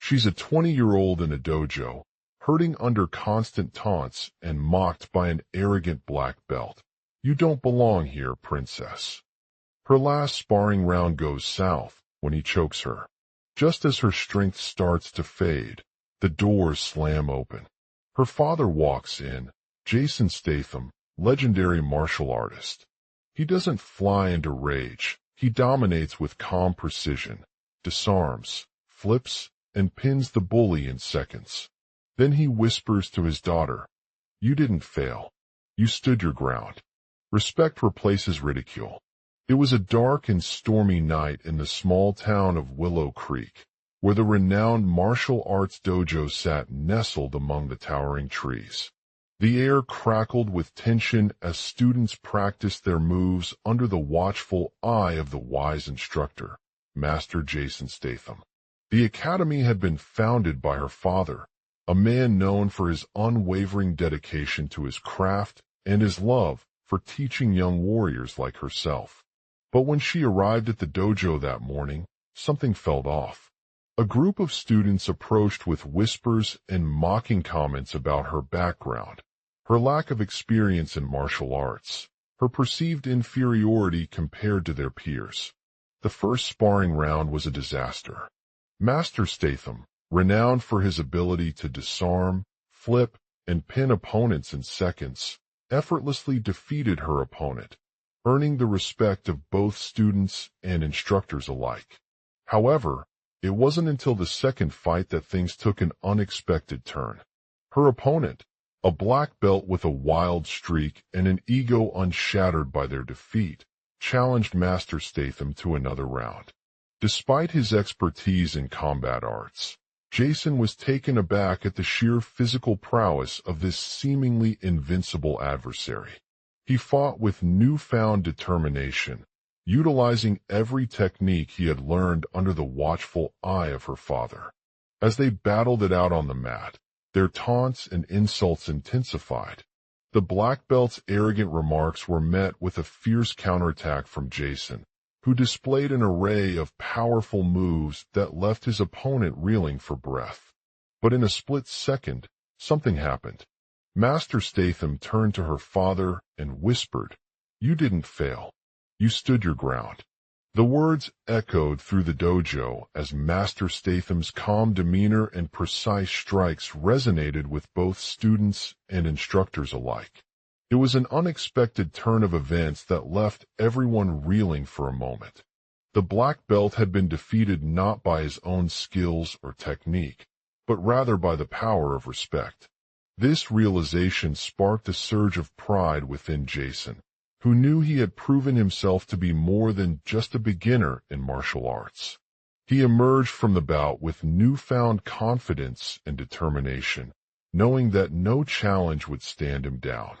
She's a 20-year-old in a dojo, hurting under constant taunts and mocked by an arrogant black belt. You don't belong here, princess. Her last sparring round goes south when he chokes her. Just as her strength starts to fade, the doors slam open. Her father walks in, Jason Statham, legendary martial artist. He doesn't fly into rage. He dominates with calm precision, disarms, flips, and pins the bully in seconds. Then he whispers to his daughter, "You didn't fail. You stood your ground." Respect replaces ridicule. It was a dark and stormy night in the small town of Willow Creek, where the renowned martial arts dojo sat nestled among the towering trees. The air crackled with tension as students practiced their moves under the watchful eye of the wise instructor, Master Jason Statham. The academy had been founded by her father, a man known for his unwavering dedication to his craft and his love for teaching young warriors like herself. But when she arrived at the dojo that morning, something felt off. A group of students approached with whispers and mocking comments about her background, her lack of experience in martial arts, her perceived inferiority compared to their peers. The first sparring round was a disaster. Master Statham, renowned for his ability to disarm, flip, and pin opponents in seconds, effortlessly defeated her opponent, earning the respect of both students and instructors alike. However, it wasn't until the second fight that things took an unexpected turn. Her opponent, a black belt with a wild streak and an ego unshattered by their defeat, challenged Master Statham to another round. Despite his expertise in combat arts, Jason was taken aback at the sheer physical prowess of this seemingly invincible adversary. He fought with newfound determination, utilizing every technique he had learned under the watchful eye of her father. As they battled it out on the mat, their taunts and insults intensified. The black belt's arrogant remarks were met with a fierce counterattack from Jason, who displayed an array of powerful moves that left his opponent reeling for breath. But in a split second, something happened. Master Statham turned to her father and whispered, "You didn't fail. You stood your ground." The words echoed through the dojo as Master Statham's calm demeanor and precise strikes resonated with both students and instructors alike. It was an unexpected turn of events that left everyone reeling for a moment. The black belt had been defeated not by his own skills or technique, but rather by the power of respect. This realization sparked a surge of pride within Jason, who knew he had proven himself to be more than just a beginner in martial arts. He emerged from the bout with newfound confidence and determination, knowing that no challenge would stand him down.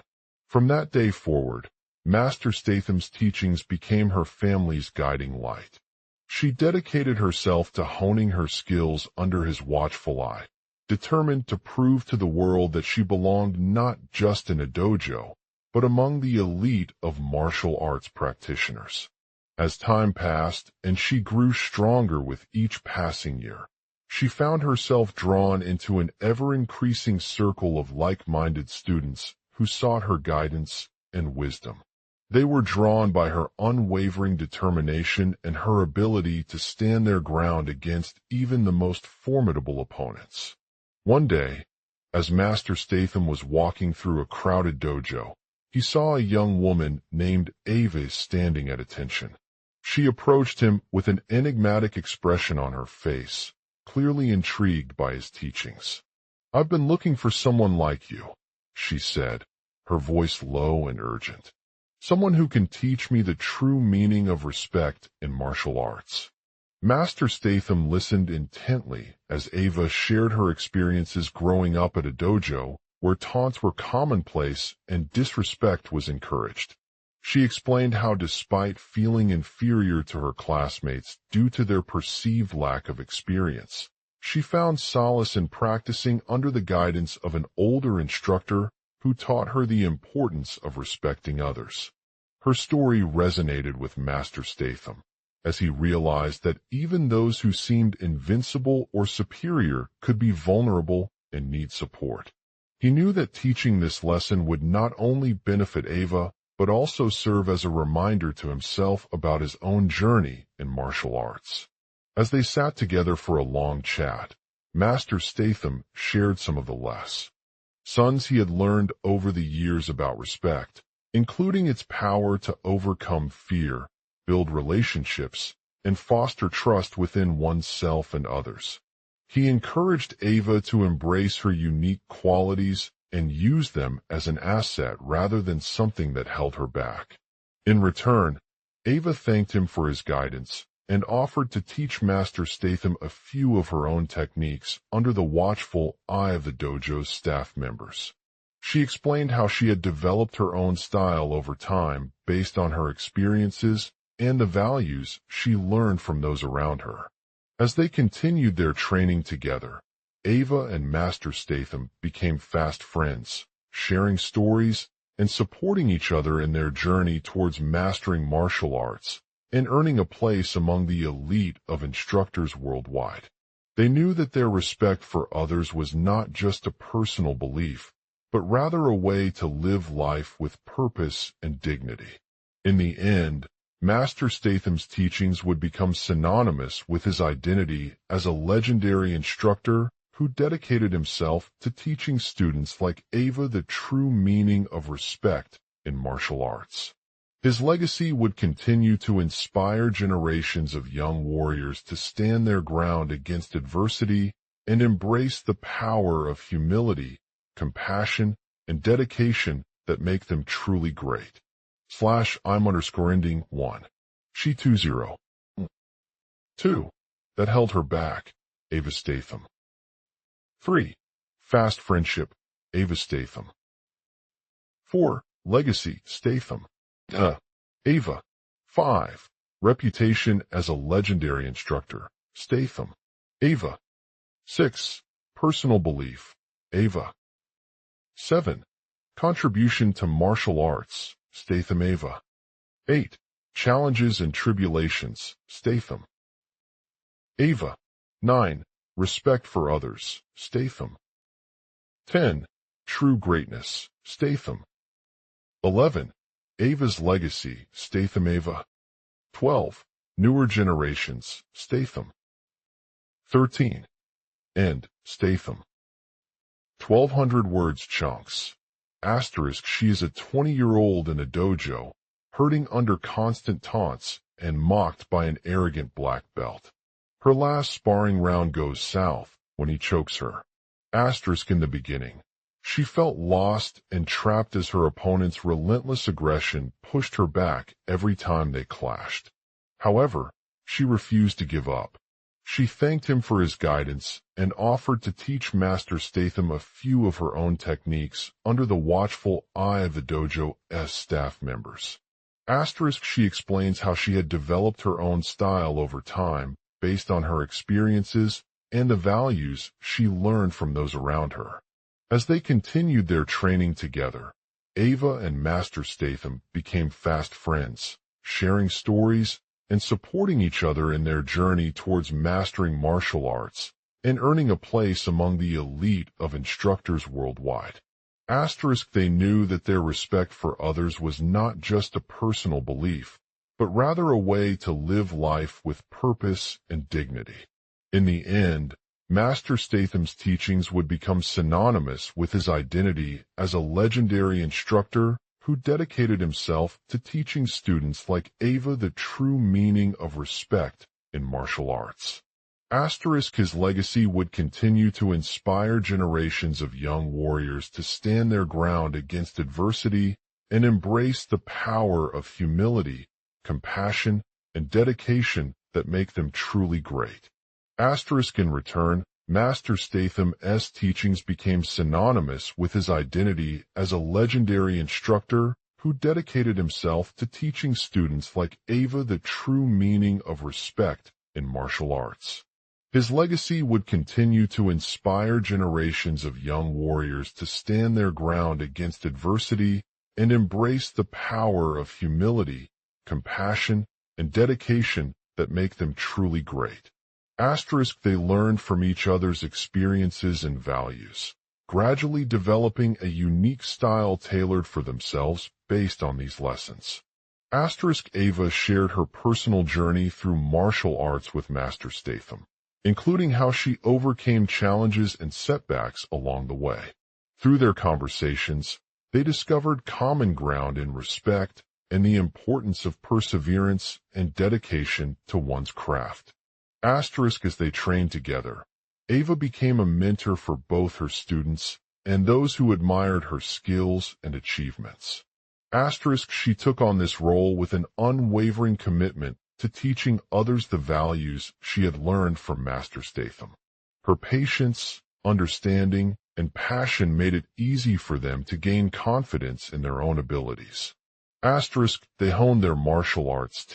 From that day forward, Master Statham's teachings became her family's guiding light. She dedicated herself to honing her skills under his watchful eye, determined to prove to the world that she belonged not just in a dojo, but among the elite of martial arts practitioners. As time passed and she grew stronger with each passing year, she found herself drawn into an ever-increasing circle of like-minded students who sought her guidance and wisdom. They were drawn by her unwavering determination and her ability to stand their ground against even the most formidable opponents. One day, as Master Statham was walking through a crowded dojo, he saw a young woman named Ava standing at attention. She approached him with an enigmatic expression on her face, clearly intrigued by his teachings. "I've been looking for someone like you," she said, her voice low and urgent. "Someone who can teach me the true meaning of respect in martial arts." Master Statham listened intently as Ava shared her experiences growing up at a dojo where taunts were commonplace and disrespect was encouraged. She explained how despite feeling inferior to her classmates due to their perceived lack of experience, she found solace in practicing under the guidance of an older instructor who taught her the importance of respecting others. Her story resonated with Master Statham, as he realized that even those who seemed invincible or superior could be vulnerable and need support. He knew that teaching this lesson would not only benefit Ava, but also serve as a reminder to himself about his own journey in martial arts. As they sat together for a long chat, Master Statham shared some of the lessons he had learned over the years about respect, including its power to overcome fear, build relationships, and foster trust within oneself and others. He encouraged Ava to embrace her unique qualities and use them as an asset rather than something that held her back. In return, Ava thanked him for his guidance and offered to teach Master Statham a few of her own techniques under the watchful eye of the dojo's staff members. She explained how she had developed her own style over time based on her experiences and the values she learned from those around her. As they continued their training together, Ava and Master Statham became fast friends, sharing stories and supporting each other in their journey towards mastering martial arts and earning a place among the elite of instructors worldwide. They knew that their respect for others was not just a personal belief, but rather a way to live life with purpose and dignity. In the end, Master Statham's teachings would become synonymous with his identity as a legendary instructor who dedicated himself to teaching students like Ava the true meaning of respect in martial arts. His legacy would continue to inspire generations of young warriors to stand their ground against adversity and embrace the power of humility, compassion, and dedication that make them truly great. /I'm_ending 1. She 20. 2. That held her back, Ava Statham. 3. Fast friendship, Ava Statham. 4. Legacy, Statham. Ava. 5. Reputation as a legendary instructor, Statham. Ava. 6. Personal belief, Ava. 7. Contribution to martial arts, Statham Ava. 8. Challenges and tribulations, Statham. Ava. 9. Respect for others, Statham. 10. True greatness, Statham. 11. Ava's legacy, Statham Ava. 12. Newer generations, Statham. 13. End, Statham. 1200 words chunks. Asterisk, she is a 20-year-old in a dojo, hurting under constant taunts and mocked by an arrogant black belt. Her last sparring round goes south when he chokes her. Asterisk, in the beginning, she felt lost and trapped as her opponent's relentless aggression pushed her back every time they clashed. However, she refused to give up. She thanked him for his guidance and offered to teach Master Statham a few of her own techniques under the watchful eye of the dojo's staff members. Asterisk, she explains how she had developed her own style over time based on her experiences and the values she learned from those around her. As they continued their training together, Ava and Master Statham became fast friends, sharing stories and supporting each other in their journey towards mastering martial arts and earning a place among the elite of instructors worldwide. Asterisk, they knew that their respect for others was not just a personal belief, but rather a way to live life with purpose and dignity. In the end, Master Statham's teachings would become synonymous with his identity as a legendary instructor who dedicated himself to teaching students like Ava the true meaning of respect in martial arts. Asterisk, his legacy would continue to inspire generations of young warriors to stand their ground against adversity and embrace the power of humility, compassion, and dedication that make them truly great. Asterisk, in return, Master Statham's teachings became synonymous with his identity as a legendary instructor who dedicated himself to teaching students like Ava the true meaning of respect in martial arts. His legacy would continue to inspire generations of young warriors to stand their ground against adversity and embrace the power of humility, compassion, and dedication that make them truly great. Asterisk, they learned from each other's experiences and values, gradually developing a unique style tailored for themselves based on these lessons. Asterisk, Ava shared her personal journey through martial arts with Master Statham, including how she overcame challenges and setbacks along the way. Through their conversations, they discovered common ground in respect and the importance of perseverance and dedication to one's craft. Asterisk, as they trained together, Ava became a mentor for both her students and those who admired her skills and achievements. Asterisk, she took on this role with an unwavering commitment to teaching others the values she had learned from Master Statham. Her patience, understanding, and passion made it easy for them to gain confidence in their own abilities. Asterisk, they honed their martial arts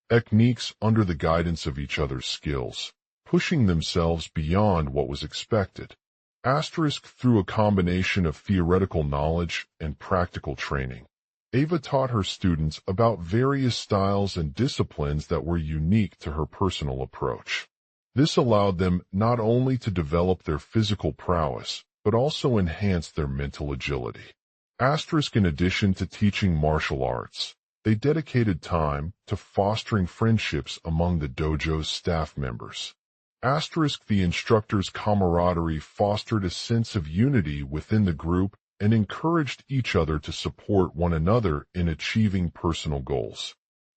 techniques under the guidance of each other's skills, pushing themselves beyond what was expected. Asterisk, through a combination of theoretical knowledge and practical training, Ava taught her students about various styles and disciplines that were unique to her personal approach. This allowed them not only to develop their physical prowess, but also enhance their mental agility. Asterisk, in addition to teaching martial arts, they dedicated time to fostering friendships among the dojo's staff members. Asterisk, the instructors' camaraderie fostered a sense of unity within the group and encouraged each other to support one another in achieving personal goals.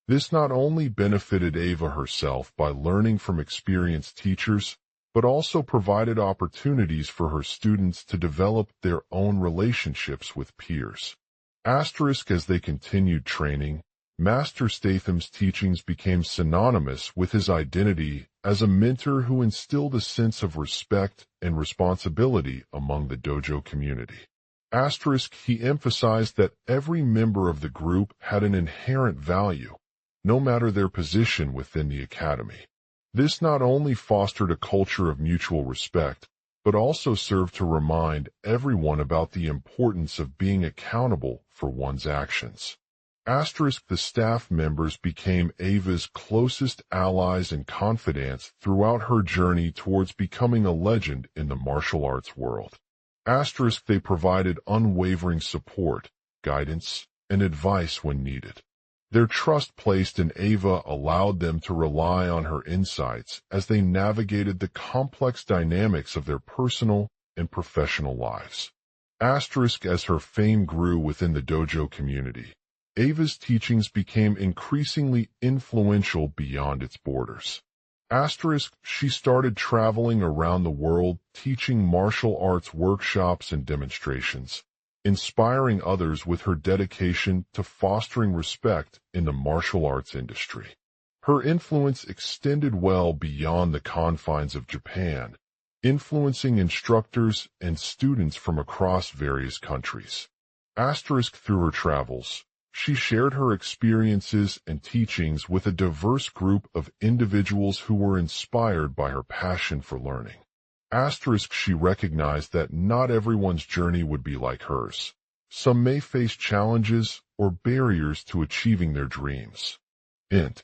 This not only benefited Ava herself by learning from experienced teachers, but also provided opportunities for her students to develop their own relationships with peers. Asterisk, as they continued training, Master Statham's teachings became synonymous with his identity as a mentor who instilled a sense of respect and responsibility among the dojo community. Asterisk, he emphasized that every member of the group had an inherent value, no matter their position within the academy. This not only fostered a culture of mutual respect, but also served to remind everyone about the importance of being accountable for one's actions. Asterisk, the staff members became Ava's closest allies and confidants throughout her journey towards becoming a legend in the martial arts world. Asterisk, they provided unwavering support, guidance, and advice when needed. Their trust placed in Ava allowed them to rely on her insights as they navigated the complex dynamics of their personal and professional lives. Asterisk, as her fame grew within the dojo community, Ava's teachings became increasingly influential beyond its borders. Asterisk, she started traveling around the world teaching martial arts workshops and demonstrations, inspiring others with her dedication to fostering respect in the martial arts industry. Her influence extended well beyond the confines of Japan, influencing instructors and students from across various countries. Asterisk, through her travels, she shared her experiences and teachings with a diverse group of individuals who were inspired by her passion for learning. Asterisk, she recognized that not everyone's journey would be like hers. Some may face challenges or barriers to achieving their dreams. Int.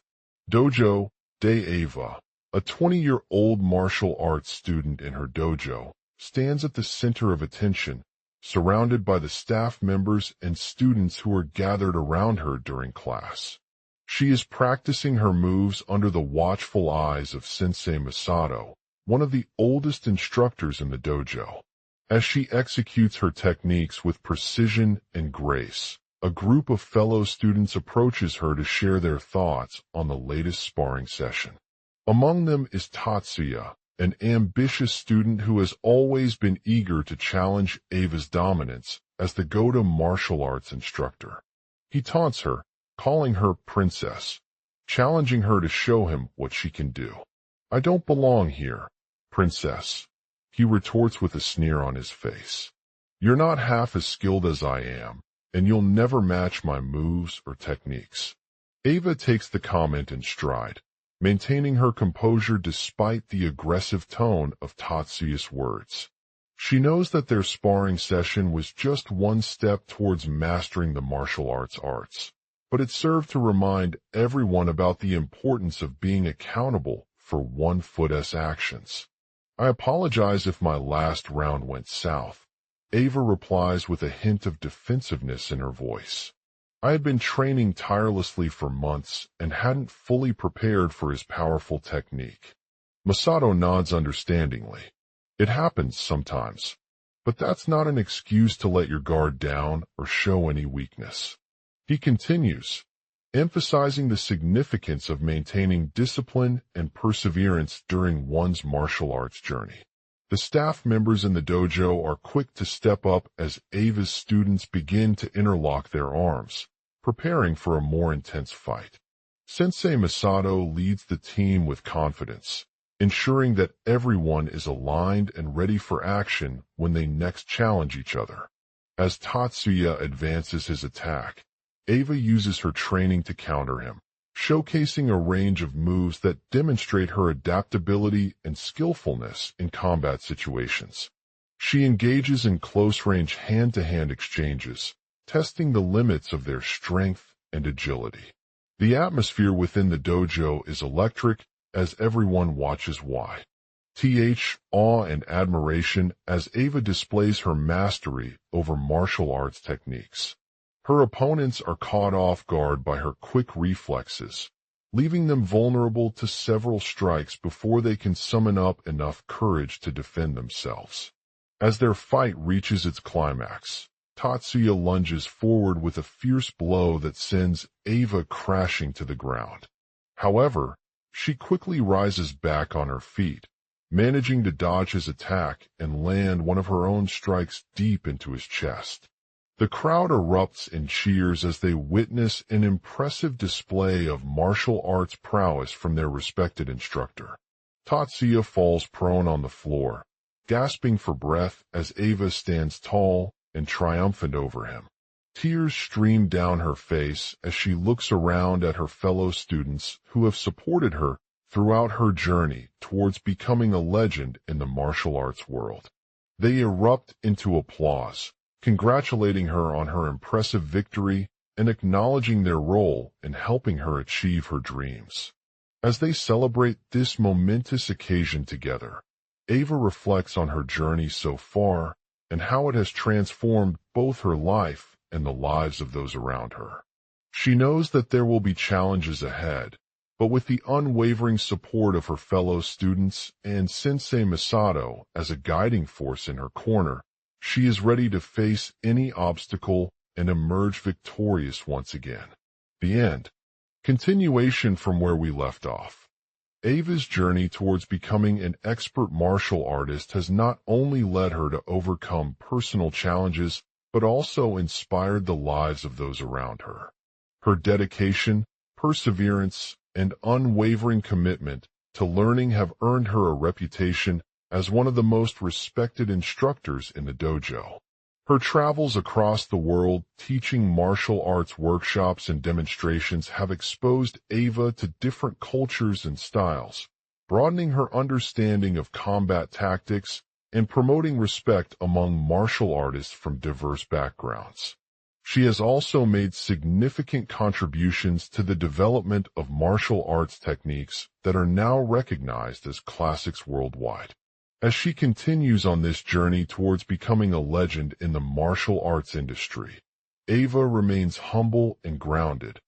Dojo, Day Ava, a 20-year-old martial arts student in her dojo, stands at the center of attention, surrounded by the staff members and students who are gathered around her during class. She is practicing her moves under the watchful eyes of Sensei Masato, one of the oldest instructors in the dojo. As she executes her techniques with precision and grace, a group of fellow students approaches her to share their thoughts on the latest sparring session. Among them is Tatsuya, an ambitious student who has always been eager to challenge Ava's dominance as the go-to martial arts instructor. He taunts her, calling her princess, challenging her to show him what she can do. "I don't belong here, princess," he retorts with a sneer on his face. "You're not half as skilled as I am, and you'll never match my moves or techniques." Ava takes the comment in stride, maintaining her composure despite the aggressive tone of Tatsuya's words. She knows that their sparring session was just one step towards mastering the martial arts. but it served to remind everyone about the importance of being accountable for one foot's actions. I apologize if my last round went south. Ava replies with a hint of defensiveness in her voice. I had been training tirelessly for months and hadn't fully prepared for his powerful technique. Masato nods understandingly. It happens sometimes, but that's not an excuse to let your guard down or show any weakness. He continues, emphasizing the significance of maintaining discipline and perseverance during one's martial arts journey. The staff members in the dojo are quick to step up as Ava's students begin to interlock their arms, preparing for a more intense fight. Sensei Masato leads the team with confidence, ensuring that everyone is aligned and ready for action when they next challenge each other. As Tatsuya advances his attack, Ava uses her training to counter him, showcasing a range of moves that demonstrate her adaptability and skillfulness in combat situations. She engages in close-range hand-to-hand exchanges, testing the limits of their strength and agility. The atmosphere within the dojo is electric as everyone watches awe and admiration as Ava displays her mastery over martial arts techniques. Her opponents are caught off guard by her quick reflexes, leaving them vulnerable to several strikes before they can summon up enough courage to defend themselves. As their fight reaches its climax, Tatsuya lunges forward with a fierce blow that sends Ava crashing to the ground. However, she quickly rises back on her feet, managing to dodge his attack and land one of her own strikes deep into his chest. The crowd erupts in cheers as they witness an impressive display of martial arts prowess from their respected instructor. Tatsuya falls prone on the floor, gasping for breath as Ava stands tall and triumphant over him. Tears stream down her face as she looks around at her fellow students who have supported her throughout her journey towards becoming a legend in the martial arts world. They erupt into applause, congratulating her on her impressive victory and acknowledging their role in helping her achieve her dreams. As they celebrate this momentous occasion together, Ava reflects on her journey so far and how it has transformed both her life and the lives of those around her. She knows that there will be challenges ahead, but with the unwavering support of her fellow students and Sensei Masato as a guiding force in her corner, she is ready to face any obstacle and emerge victorious once again. The end. Continuation from where we left off. Ava's journey towards becoming an expert martial artist has not only led her to overcome personal challenges, but also inspired the lives of those around her. Her dedication, perseverance, and unwavering commitment to learning have earned her a reputation as one of the most respected instructors in the dojo. Her travels across the world teaching martial arts workshops and demonstrations have exposed Ava to different cultures and styles, broadening her understanding of combat tactics and promoting respect among martial artists from diverse backgrounds. She has also made significant contributions to the development of martial arts techniques that are now recognized as classics worldwide. As she continues on this journey towards becoming a legend in the martial arts industry, Ava remains humble and grounded,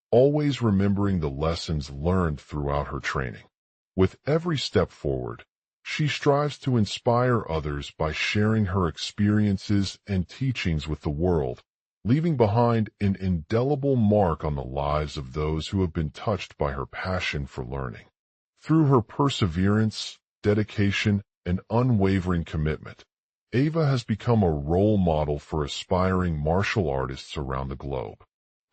always remembering the lessons learned throughout her training. With every step forward, she strives to inspire others by sharing her experiences and teachings with the world, leaving behind an indelible mark on the lives of those who have been touched by her passion for learning. Through her perseverance, dedication, and unwavering commitment, Ava has become a role model for aspiring martial artists around the globe.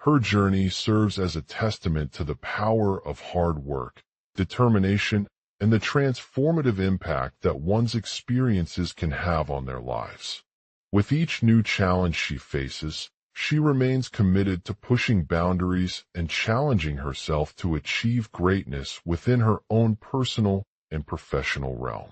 Her journey serves as a testament to the power of hard work, determination, and the transformative impact that one's experiences can have on their lives. With each new challenge she faces, she remains committed to pushing boundaries and challenging herself to achieve greatness within her own personal and professional realm.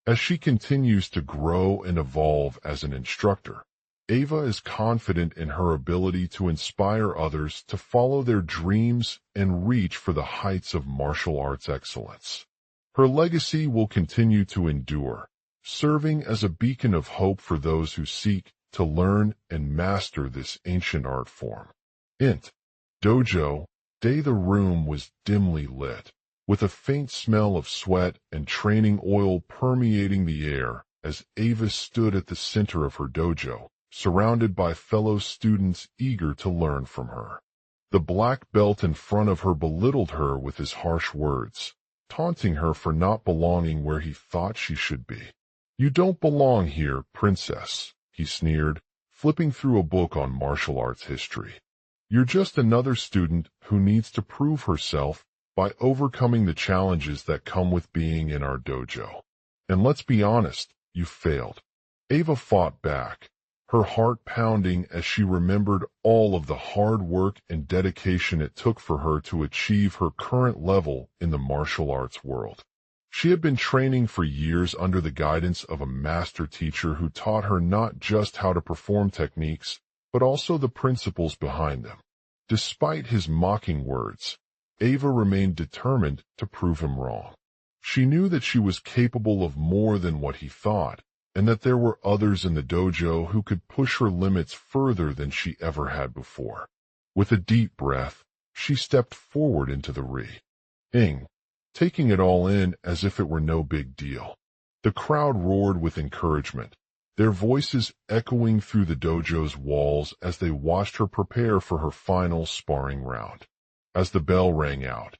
As she continues to grow and evolve as an instructor, Ava is confident in her ability to inspire others to follow their dreams and reach for the heights of martial arts excellence. Her legacy will continue to endure, serving as a beacon of hope for those who seek to learn and master this ancient art form. Int. Dojo. Day. The room was dimly lit, with a faint smell of sweat and training oil permeating the air as Ava stood at the center of her dojo, surrounded by fellow students eager to learn from her. The black belt in front of her belittled her with his harsh words, taunting her for not belonging where he thought she should be. "You don't belong here, princess," he sneered, flipping through a book on martial arts history. "You're just another student who needs to prove herself by overcoming the challenges that come with being in our dojo. And let's be honest, you failed." Ava fought back, her heart pounding as she remembered all of the hard work and dedication it took for her to achieve her current level in the martial arts world. She had been training for years under the guidance of a master teacher who taught her not just how to perform techniques, but also the principles behind them. Despite his mocking words, Ava remained determined to prove him wrong. She knew that she was capable of more than what he thought, and that there were others in the dojo who could push her limits further than she ever had before. With a deep breath, she stepped forward into the ring, taking it all in as if it were no big deal. The crowd roared with encouragement, their voices echoing through the dojo's walls as they watched her prepare for her final sparring round. As the bell rang out,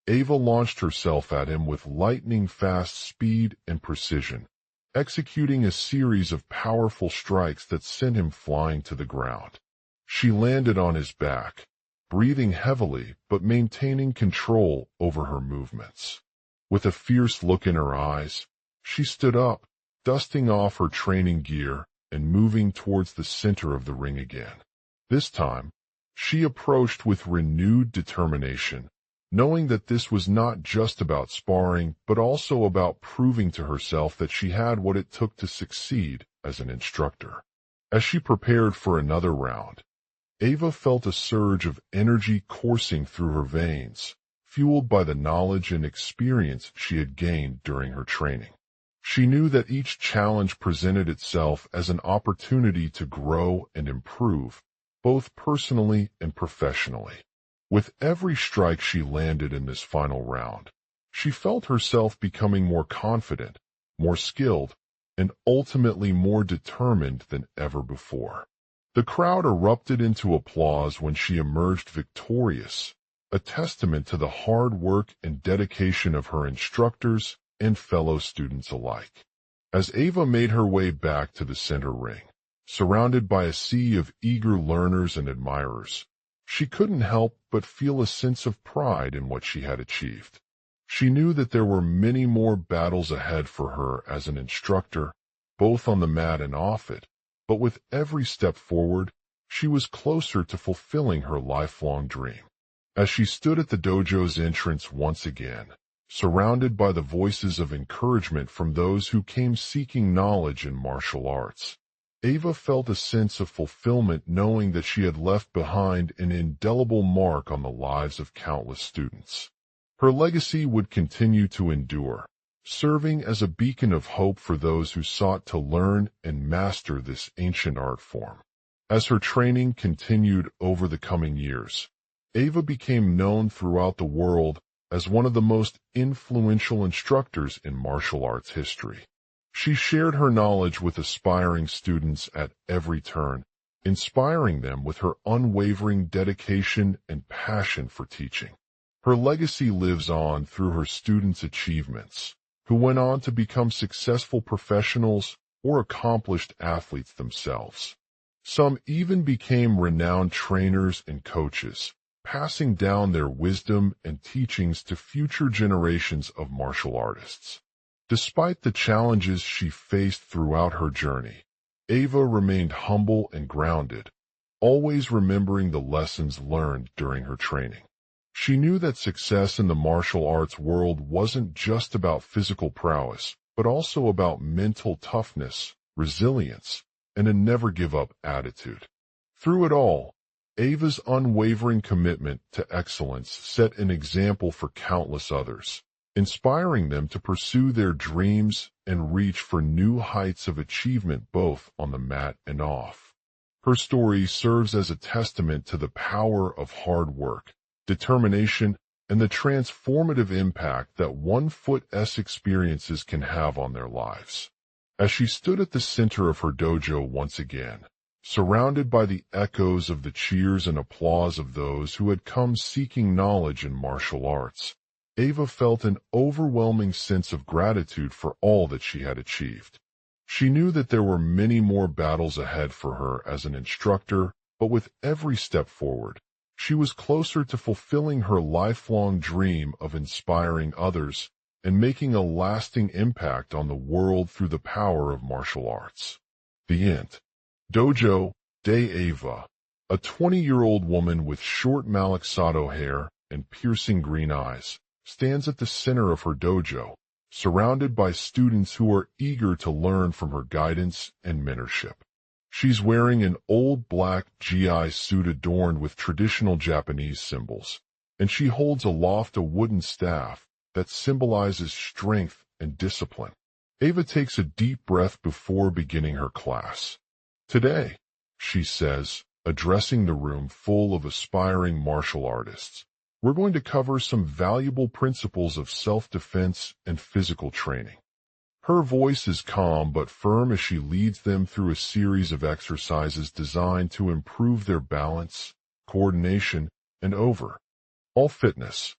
Ava launched herself at him with lightning-fast speed and precision, executing a series of powerful strikes that sent him flying to the ground. She landed on his back, breathing heavily but maintaining control over her movements. With a fierce look in her eyes, she stood up, dusting off her training gear and moving towards the center of the ring again. This time, she approached with renewed determination, knowing that this was not just about sparring, but also about proving to herself that she had what it took to succeed as an instructor. As she prepared for another round, Ava felt a surge of energy coursing through her veins, fueled by the knowledge and experience she had gained during her training. She knew that each challenge presented itself as an opportunity to grow and improve, both personally and professionally. With every strike she landed in this final round, she felt herself becoming more confident, more skilled, and ultimately more determined than ever before. The crowd erupted into applause when she emerged victorious, a testament to the hard work and dedication of her instructors and fellow students alike. As Ava made her way back to the center ring, surrounded by a sea of eager learners and admirers, she couldn't help but feel a sense of pride in what she had achieved. She knew that there were many more battles ahead for her as an instructor, both on the mat and off it, but with every step forward, she was closer to fulfilling her lifelong dream. As she stood at the dojo's entrance once again, surrounded by the voices of encouragement from those who came seeking knowledge in martial arts, Ava felt a sense of fulfillment knowing that she had left behind an indelible mark on the lives of countless students. Her legacy would continue to endure, serving as a beacon of hope for those who sought to learn and master this ancient art form. As her training continued over the coming years, Ava became known throughout the world as one of the most influential instructors in martial arts history. She shared her knowledge with aspiring students at every turn, inspiring them with her unwavering dedication and passion for teaching. Her legacy lives on through her students' achievements, who went on to become successful professionals or accomplished athletes themselves. Some even became renowned trainers and coaches, passing down their wisdom and teachings to future generations of martial artists. Despite the challenges she faced throughout her journey, Ava remained humble and grounded, always remembering the lessons learned during her training. She knew that success in the martial arts world wasn't just about physical prowess, but also about mental toughness, resilience, and a never-give-up attitude. Through it all, Ava's unwavering commitment to excellence set an example for countless others, inspiring them to pursue their dreams and reach for new heights of achievement both on the mat and off. Her story serves as a testament to the power of hard work, determination, and the transformative impact that 1-foot-S experiences can have on their lives. As she stood at the center of her dojo once again, surrounded by the echoes of the cheers and applause of those who had come seeking knowledge in martial arts, Ava felt an overwhelming sense of gratitude for all that she had achieved. She knew that there were many more battles ahead for her as an instructor, but with every step forward, she was closer to fulfilling her lifelong dream of inspiring others and making a lasting impact on the world through the power of martial arts. The end. Dojo de Ava, a 20-year-old woman with short Malaxado hair and piercing green eyes, stands at the center of her dojo, surrounded by students who are eager to learn from her guidance and mentorship. She's wearing an old black GI suit adorned with traditional Japanese symbols, and she holds aloft a wooden staff that symbolizes strength and discipline. Ava takes a deep breath before beginning her class. Today, she says, addressing the room full of aspiring martial artists, we're going to cover some valuable principles of self-defense and physical training. Her voice is calm but firm as she leads them through a series of exercises designed to improve their balance, coordination, and overall fitness.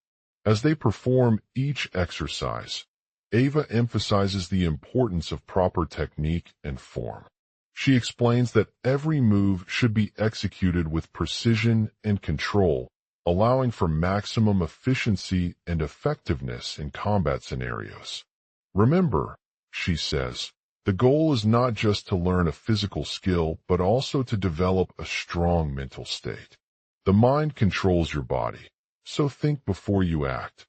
As they perform each exercise, Ava emphasizes the importance of proper technique and form. She explains that every move should be executed with precision and control, allowing for maximum efficiency and effectiveness in combat scenarios. Remember, she says, the goal is not just to learn a physical skill, but also to develop a strong mental state. The mind controls your body, so think before you act.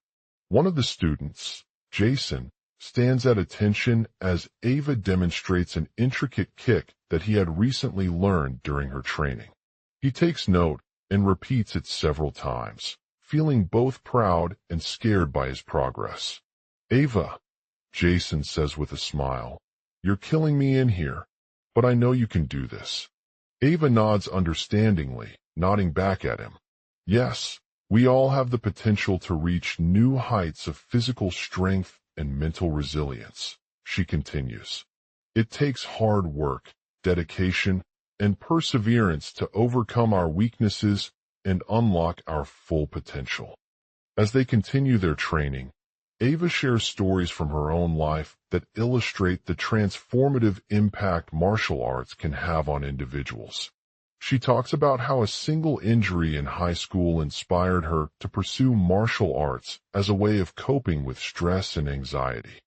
One of the students, Jason, stands at attention as Ava demonstrates an intricate kick that he had recently learned during her training. He takes note and repeats it several times, feeling both proud and scared by his progress. Ava, Jason says with a smile, you're killing me in here, but I know you can do this. Ava nods understandingly, nodding back at him. Yes, we all have the potential to reach new heights of physical strength and mental resilience, she continues. It takes hard work, dedication, and perseverance to overcome our weaknesses and unlock our full potential. As they continue their training, Ava shares stories from her own life that illustrate the transformative impact martial arts can have on individuals. She talks about how a single injury in high school inspired her to pursue martial arts as a way of coping with stress and anxiety.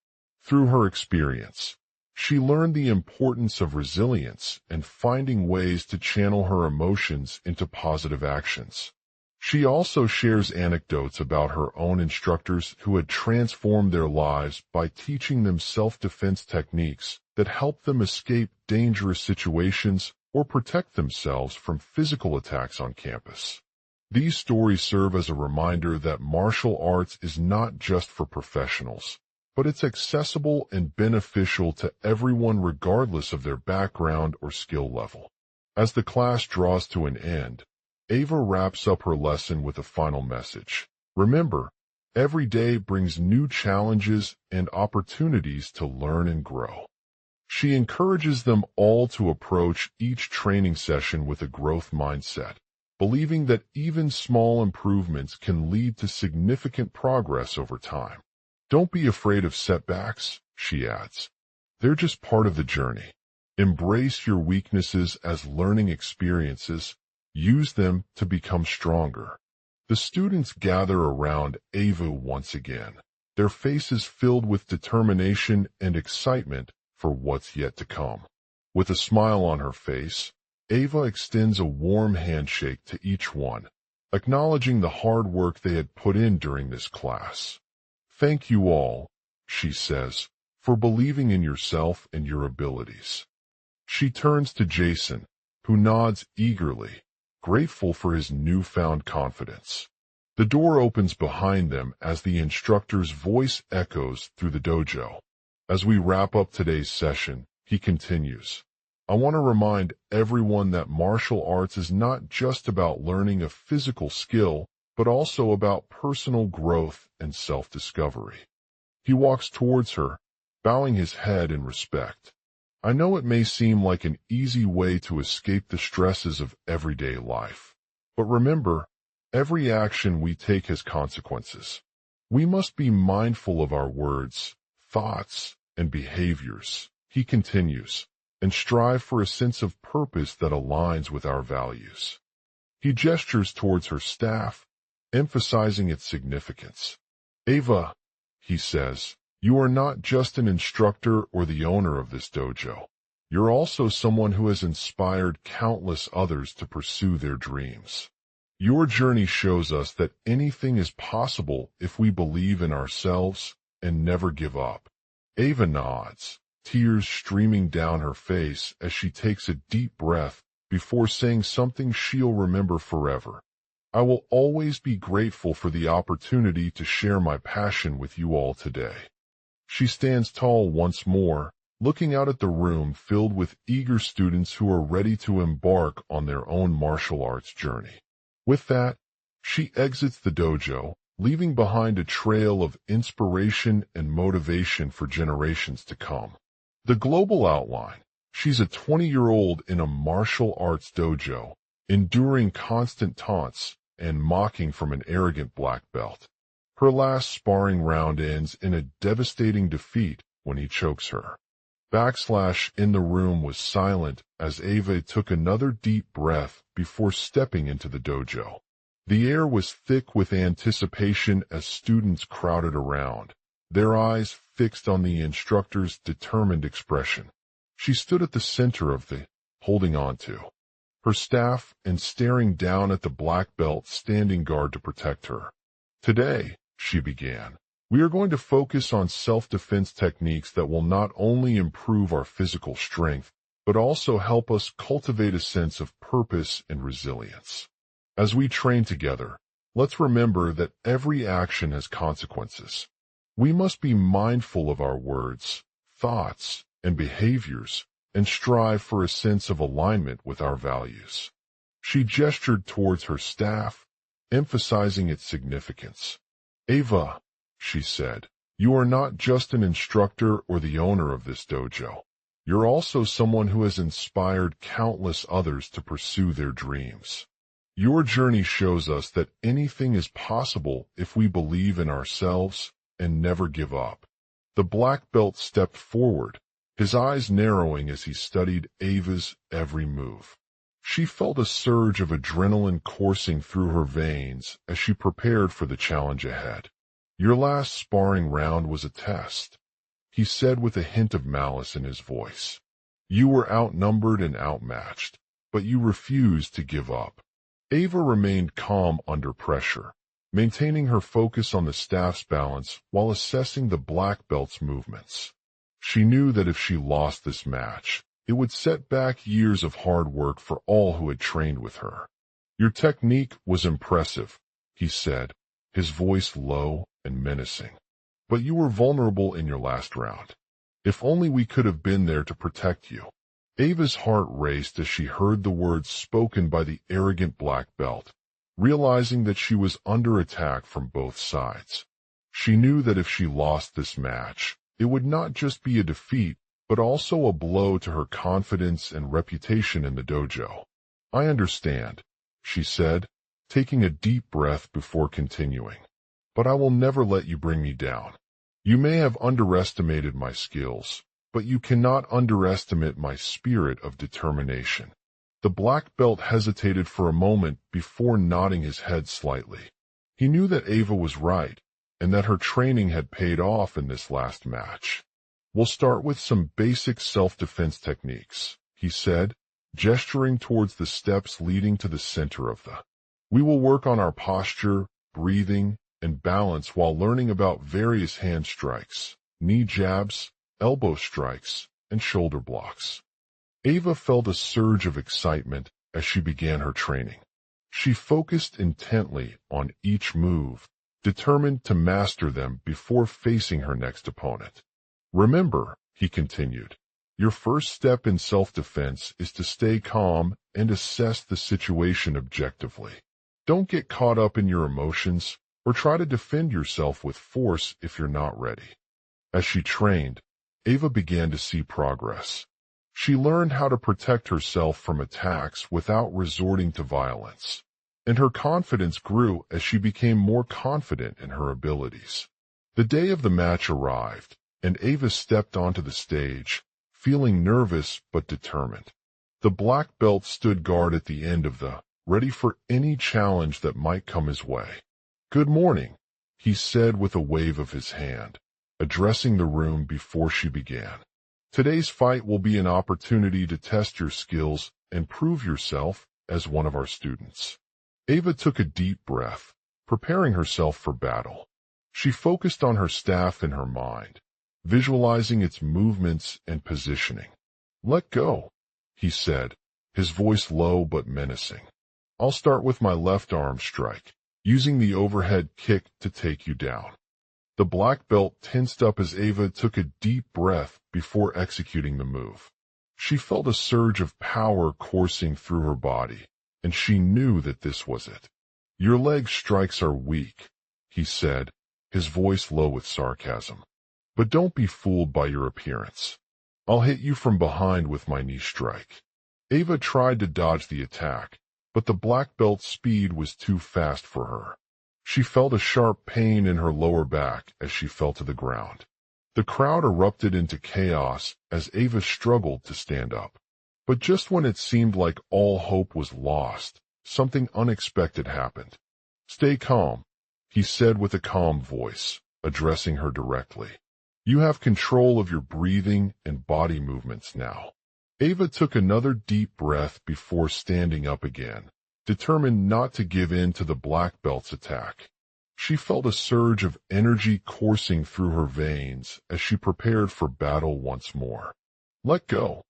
Through her experience, she learned the importance of resilience and finding ways to channel her emotions into positive actions. She also shares anecdotes about her own instructors who had transformed their lives by teaching them self-defense techniques that helped them escape dangerous situations or protect themselves from physical attacks on campus. These stories serve as a reminder that martial arts is not just for professionals, but it's accessible and beneficial to everyone regardless of their background or skill level. As the class draws to an end, Ava wraps up her lesson with a final message. Remember, every day brings new challenges and opportunities to learn and grow. She encourages them all to approach each training session with a growth mindset, believing that even small improvements can lead to significant progress over time. Don't be afraid of setbacks, she adds. They're just part of the journey. Embrace your weaknesses as learning experiences. Use them to become stronger. The students gather around Ava once again, their faces filled with determination and excitement for what's yet to come. With a smile on her face, Ava extends a warm handshake to each one, acknowledging the hard work they had put in during this class. Thank you all, she says, for believing in yourself and your abilities. She turns to Jason, who nods eagerly, grateful for his newfound confidence. The door opens behind them as the instructor's voice echoes through the dojo. As we wrap up today's session, he continues, I want to remind everyone that martial arts is not just about learning a physical skill, but also about personal growth and self-discovery. He walks towards her, bowing his head in respect. I know it may seem like an easy way to escape the stresses of everyday life, but remember, every action we take has consequences. We must be mindful of our words, thoughts, and behaviors, he continues, and strive for a sense of purpose that aligns with our values. He gestures towards her staff, emphasizing its significance. Ava, he says, you are not just an instructor or the owner of this dojo. You're also someone who has inspired countless others to pursue their dreams. Your journey shows us that anything is possible if we believe in ourselves and never give up. Ava nods, tears streaming down her face as she takes a deep breath before saying something she'll remember forever. I will always be grateful for the opportunity to share my passion with you all today. She stands tall once more, looking out at the room filled with eager students who are ready to embark on their own martial arts journey. With that, she exits the dojo, leaving behind a trail of inspiration and motivation for generations to come. The global outline. She's a 20-year-old in a martial arts dojo, enduring constant taunts and mocking from an arrogant black belt. Her last sparring round ends in a devastating defeat when he chokes her. In the room was silent as Ava took another deep breath before stepping into the dojo. The air was thick with anticipation as students crowded around, their eyes fixed on the instructor's determined expression. She stood at the center of holding on to her staff and staring down at the black belt standing guard to protect her. Today, she began, we are going to focus on self-defense techniques that will not only improve our physical strength, but also help us cultivate a sense of purpose and resilience. As we train together, let's remember that every action has consequences. We must be mindful of our words, thoughts, and behaviors, and strive for a sense of alignment with our values. She gestured towards her staff, emphasizing its significance. Ava, she said, you are not just an instructor or the owner of this dojo. You're also someone who has inspired countless others to pursue their dreams. Your journey shows us that anything is possible if we believe in ourselves and never give up. The black belt stepped forward, his eyes narrowing as he studied Ava's every move. She felt a surge of adrenaline coursing through her veins as she prepared for the challenge ahead. Your last sparring round was a test, he said with a hint of malice in his voice. You were outnumbered and outmatched, but you refused to give up. Ava remained calm under pressure, maintaining her focus on the staff's balance while assessing the black belt's movements. She knew that if she lost this match, it would set back years of hard work for all who had trained with her. Your technique was impressive, he said, his voice low and menacing. But you were vulnerable in your last round. If only we could have been there to protect you. Ava's heart raced as she heard the words spoken by the arrogant black belt, realizing that she was under attack from both sides. She knew that if she lost this match, it would not just be a defeat, but also a blow to her confidence and reputation in the dojo. I understand, she said, taking a deep breath before continuing. But I will never let you bring me down. You may have underestimated my skills, but you cannot underestimate my spirit of determination. The black belt hesitated for a moment before nodding his head slightly. He knew that Ava was right, and that her training had paid off in this last match. We'll start with some basic self-defense techniques, he said, gesturing towards the steps leading to the center of the. We will work on our posture, breathing, and balance while learning about various hand strikes, knee jabs, elbow strikes, and shoulder blocks. Ava felt a surge of excitement as she began her training. She focused intently on each move, determined to master them before facing her next opponent. Remember, he continued, your first step in self-defense is to stay calm and assess the situation objectively. Don't get caught up in your emotions or try to defend yourself with force if you're not ready. As she trained, Ava began to see progress. She learned how to protect herself from attacks without resorting to violence, and her confidence grew as she became more confident in her abilities. The day of the match arrived, and Ava stepped onto the stage, feeling nervous but determined. The black belt stood guard at the end of the, ready for any challenge that might come his way. "Good morning," he said with a wave of his hand, addressing the room before she began. "Today's fight will be an opportunity to test your skills and prove yourself as one of our students." Ava took a deep breath, preparing herself for battle. She focused on her staff in her mind, visualizing its movements and positioning. "Let go," he said, his voice low but menacing. "I'll start with my left arm strike, using the overhead kick to take you down." The black belt tensed up as Ava took a deep breath before executing the move. She felt a surge of power coursing through her body, and she knew that this was it. "Your leg strikes are weak," he said, his voice low with sarcasm. "But don't be fooled by your appearance. I'll hit you from behind with my knee strike." Ava tried to dodge the attack, but the black belt's speed was too fast for her. She felt a sharp pain in her lower back as she fell to the ground. The crowd erupted into chaos as Ava struggled to stand up. But just when it seemed like all hope was lost, something unexpected happened. "Stay calm," he said with a calm voice, addressing her directly. "You have control of your breathing and body movements now." Ava took another deep breath before standing up again, determined not to give in to the black belt's attack. She felt a surge of energy coursing through her veins as she prepared for battle once more. "Let go,"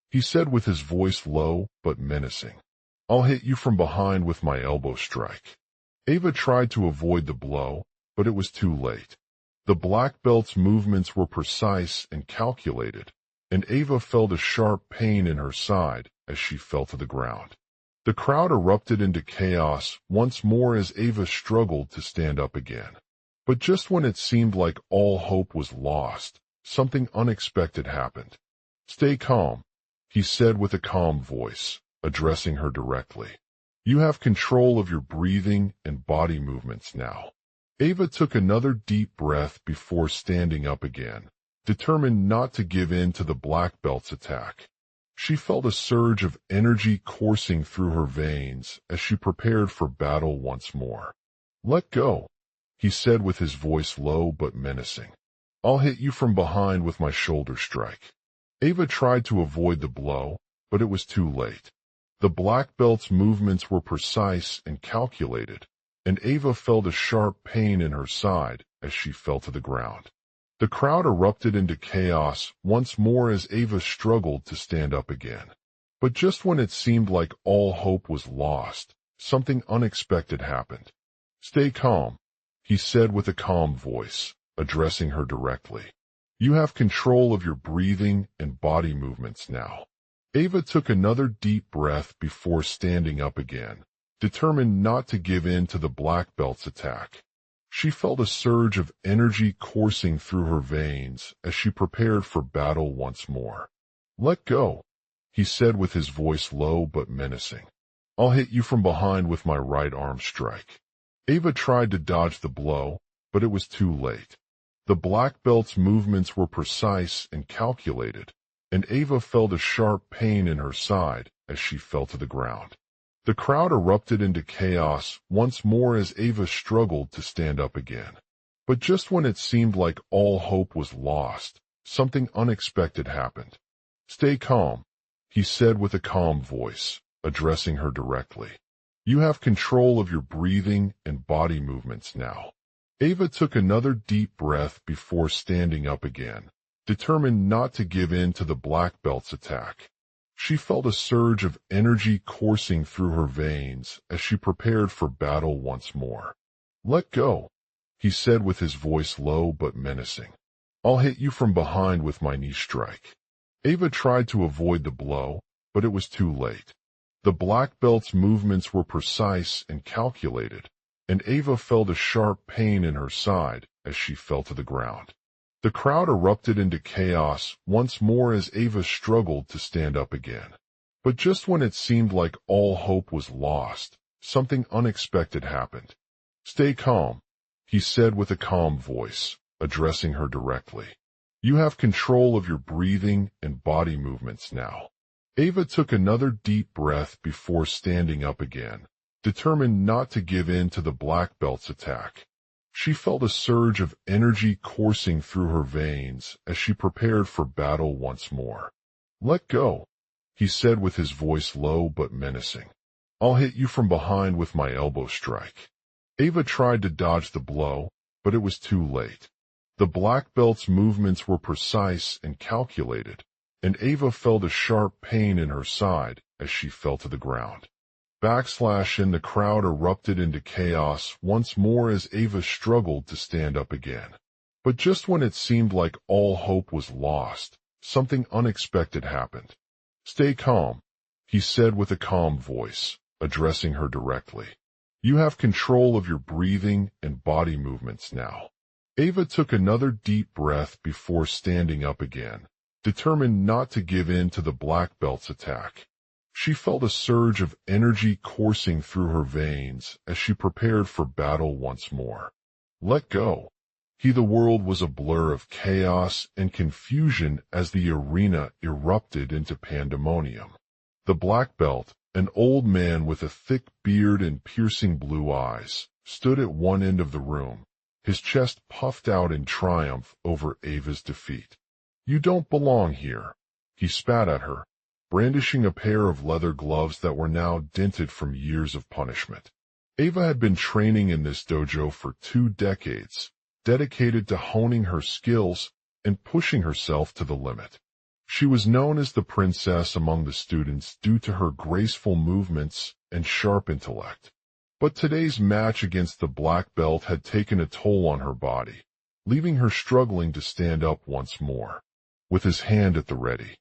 he said with his voice low but menacing. "I'll hit you from behind with my elbow strike." Ava tried to avoid the blow, but it was too late. The black belt's movements were precise and calculated, and Ava felt a sharp pain in her side as she fell to the ground. The crowd erupted into chaos once more as Ava struggled to stand up again. But just when it seemed like all hope was lost, something unexpected happened. "Stay calm," he said with a calm voice, addressing her directly. "You have control of your breathing and body movements now." Ava took another deep breath before standing up again, determined not to give in to the black belt's attack. She felt a surge of energy coursing through her veins as she prepared for battle once more. "Let go," he said with his voice low but menacing. "I'll hit you from behind with my shoulder strike." Ava tried to avoid the blow, but it was too late. The black belt's movements were precise and calculated, and Ava felt a sharp pain in her side as she fell to the ground. The crowd erupted into chaos once more as Ava struggled to stand up again. But just when it seemed like all hope was lost, something unexpected happened. "Stay calm," he said with a calm voice, addressing her directly. "You have control of your breathing and body movements now." Ava took another deep breath before standing up again, determined not to give in to the black belt's attack. She felt a surge of energy coursing through her veins as she prepared for battle once more. "Let go," he said with his voice low but menacing. "I'll hit you from behind with my right arm strike." Ava tried to dodge the blow, but it was too late. The black belt's movements were precise and calculated, and Ava felt a sharp pain in her side as she fell to the ground. The crowd erupted into chaos once more as Ava struggled to stand up again. But just when it seemed like all hope was lost, something unexpected happened. "Stay calm," he said with a calm voice, addressing her directly. "You have control of your breathing and body movements now." Ava took another deep breath before standing up again, determined not to give in to the black belt's attack. She felt a surge of energy coursing through her veins as she prepared for battle once more. "Let go," he said with his voice low but menacing. "I'll hit you from behind with my knee strike." Ava tried to avoid the blow, but it was too late. The black belt's movements were precise and calculated, and Ava felt a sharp pain in her side as she fell to the ground. The crowd erupted into chaos once more as Ava struggled to stand up again. But just when it seemed like all hope was lost, something unexpected happened. "Stay calm," he said with a calm voice, addressing her directly. "You have control of your breathing and body movements now." Ava took another deep breath before standing up again, determined not to give in to the black belt's attack. She felt a surge of energy coursing through her veins as she prepared for battle once more. "Let go," he said with his voice low but menacing. "I'll hit you from behind with my elbow strike." Ava tried to dodge the blow, but it was too late. The black belt's movements were precise and calculated, and Ava felt a sharp pain in her side as she fell to the ground. Backslash and the crowd erupted into chaos once more as Ava struggled to stand up again. But just when it seemed like all hope was lost, something unexpected happened. "Stay calm," he said with a calm voice, addressing her directly. "You have control of your breathing and body movements now." Ava took another deep breath before standing up again, determined not to give in to the black belt's attack. She felt a surge of energy coursing through her veins as she prepared for battle once more. "Let go." The world was a blur of chaos and confusion as the arena erupted into pandemonium. The black belt, an old man with a thick beard and piercing blue eyes, stood at one end of the room, his chest puffed out in triumph over Ava's defeat. "You don't belong here," he spat at her, brandishing a pair of leather gloves that were now dented from years of punishment. Ava had been training in this dojo for 2 decades, dedicated to honing her skills and pushing herself to the limit. She was known as the princess among the students due to her graceful movements and sharp intellect. But today's match against the black belt had taken a toll on her body, leaving her struggling to stand up once more. With his hand at the ready,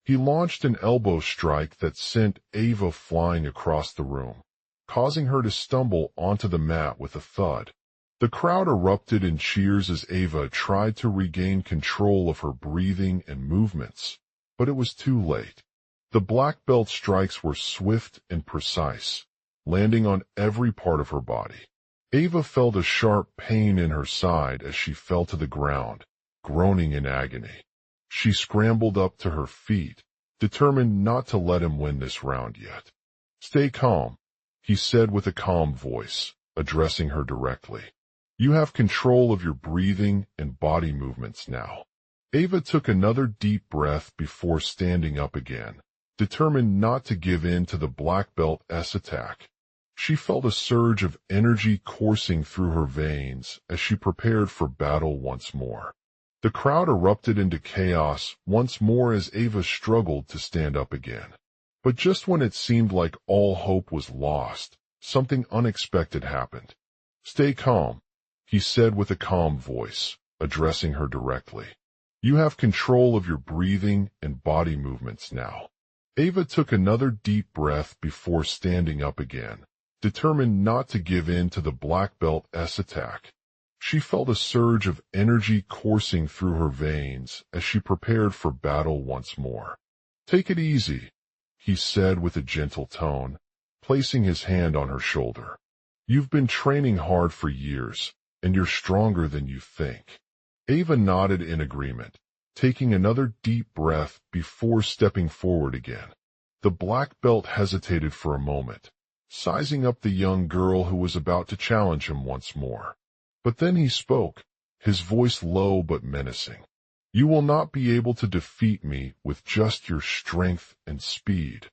he launched an elbow strike that sent Ava flying across the room, causing her to stumble onto the mat with a thud. The crowd erupted in cheers as Ava tried to regain control of her breathing and movements, but it was too late. The black belt strikes were swift and precise, landing on every part of her body. Ava felt a sharp pain in her side as she fell to the ground, groaning in agony. She scrambled up to her feet, determined not to let him win this round yet. "Stay calm," he said with a calm voice, addressing her directly. "You have control of your breathing and body movements now." Ava took another deep breath before standing up again, determined not to give in to the black belt's attack. She felt a surge of energy coursing through her veins as she prepared for battle once more. The crowd erupted into chaos once more as Ava struggled to stand up again. But just when it seemed like all hope was lost, something unexpected happened. "Stay calm," he said with a calm voice, addressing her directly. "You have control of your breathing and body movements now." Ava took another deep breath before standing up again, determined not to give in to the black belt's attack. She felt a surge of energy coursing through her veins as she prepared for battle once more. "Take it easy," he said with a gentle tone, placing his hand on her shoulder. "You've been training hard for years, and you're stronger than you think." Ava nodded in agreement, taking another deep breath before stepping forward again. The black belt hesitated for a moment, sizing up the young girl who was about to challenge him once more. But then he spoke, his voice low but menacing. "You will not be able to defeat me with just your strength and speed,"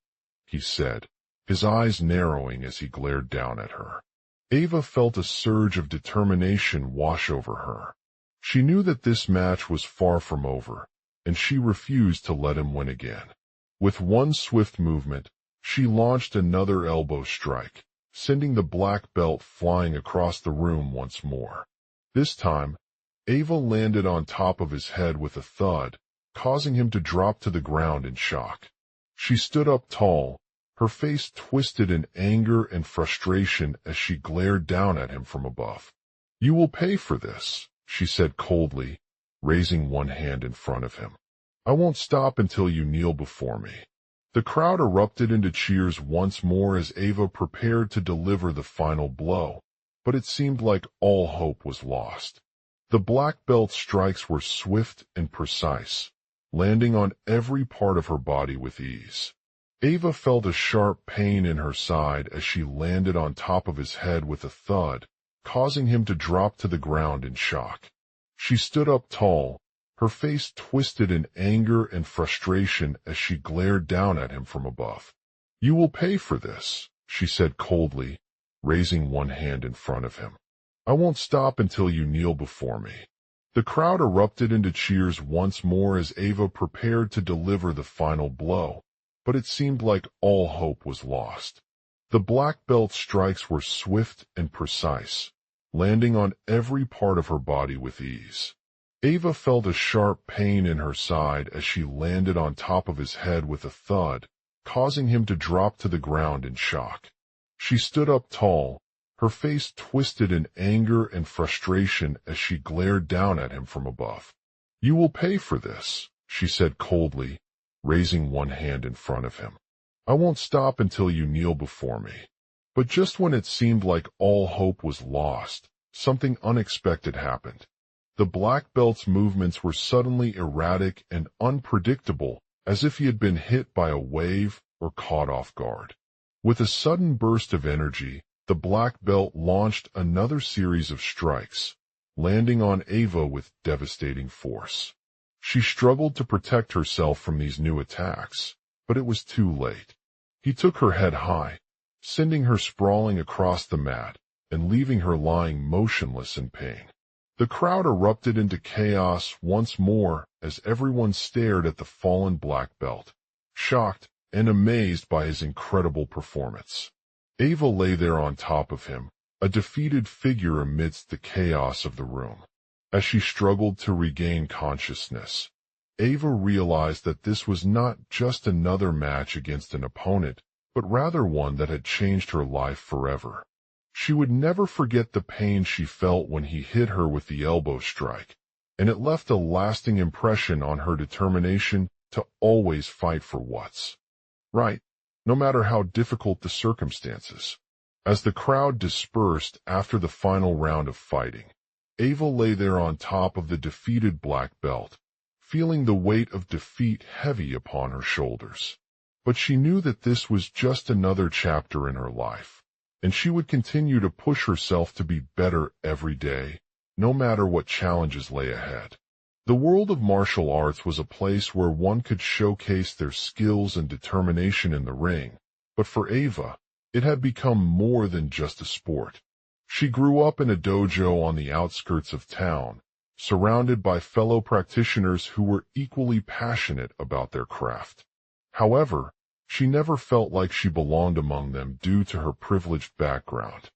he said, his eyes narrowing as he glared down at her. Ava felt a surge of determination wash over her. She knew that this match was far from over, and she refused to let him win again. With one swift movement, she launched another elbow strike, sending the black belt flying across the room once more. This time, Ava landed on top of his head with a thud, causing him to drop to the ground in shock. She stood up tall, her face twisted in anger and frustration as she glared down at him from above. "You will pay for this," she said coldly, raising one hand in front of him. "I won't stop until you kneel before me." The crowd erupted into cheers once more as Ava prepared to deliver the final blow, but it seemed like all hope was lost. The black belt strikes were swift and precise, landing on every part of her body with ease. Ava felt a sharp pain in her side as she landed on top of his head with a thud, causing him to drop to the ground in shock. She stood up tall, her face twisted in anger and frustration as she glared down at him from above. "You will pay for this," she said coldly, raising one hand in front of him. "I won't stop until you kneel before me." The crowd erupted into cheers once more as Ava prepared to deliver the final blow, but it seemed like all hope was lost. The black belt strikes were swift and precise, landing on every part of her body with ease. Ava felt a sharp pain in her side as she landed on top of his head with a thud, causing him to drop to the ground in shock. She stood up tall, her face twisted in anger and frustration as she glared down at him from above. "You will pay for this," she said coldly, raising one hand in front of him. "I won't stop until you kneel before me." But just when it seemed like all hope was lost, something unexpected happened. The black belt's movements were suddenly erratic and unpredictable, as if he had been hit by a wave or caught off guard. With a sudden burst of energy, the black belt launched another series of strikes, landing on Ava with devastating force. She struggled to protect herself from these new attacks, but it was too late. He took her head high, sending her sprawling across the mat and leaving her lying motionless in pain. The crowd erupted into chaos once more as everyone stared at the fallen black belt, shocked and amazed by his incredible performance. Ava lay there on top of him, a defeated figure amidst the chaos of the room. As she struggled to regain consciousness, Ava realized that this was not just another match against an opponent, but rather one that had changed her life forever. She would never forget the pain she felt when he hit her with the elbow strike, and it left a lasting impression on her determination to always fight for what's right, no matter how difficult the circumstances. As the crowd dispersed after the final round of fighting, Ava lay there on top of the defeated black belt, feeling the weight of defeat heavy upon her shoulders. But she knew that this was just another chapter in her life, and she would continue to push herself to be better every day, no matter what challenges lay ahead. The world of martial arts was a place where one could showcase their skills and determination in the ring, but for Ava, it had become more than just a sport. She grew up in a dojo on the outskirts of town, surrounded by fellow practitioners who were equally passionate about their craft. However, she never felt like she belonged among them due to her privileged background.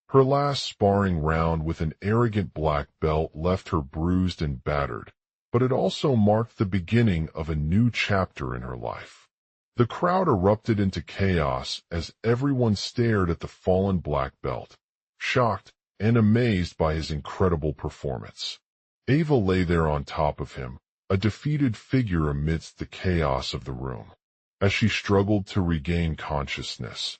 Her last sparring round with an arrogant black belt left her bruised and battered, but it also marked the beginning of a new chapter in her life. The crowd erupted into chaos as everyone stared at the fallen black belt, shocked and amazed by his incredible performance. Ava lay there on top of him, a defeated figure amidst the chaos of the room. As she struggled to regain consciousness,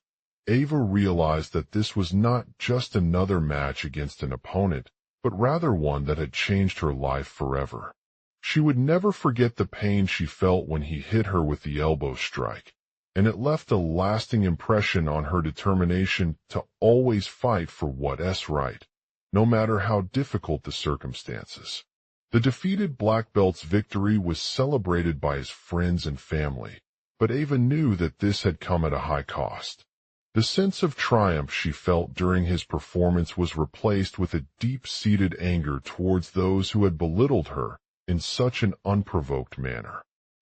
Ava realized that this was not just another match against an opponent, but rather one that had changed her life forever. She would never forget the pain she felt when he hit her with the elbow strike, and it left a lasting impression on her determination to always fight for what's right, no matter how difficult the circumstances. The defeated black belt's victory was celebrated by his friends and family, but Ava knew that this had come at a high cost. The sense of triumph she felt during his performance was replaced with a deep-seated anger towards those who had belittled her in such an unprovoked manner.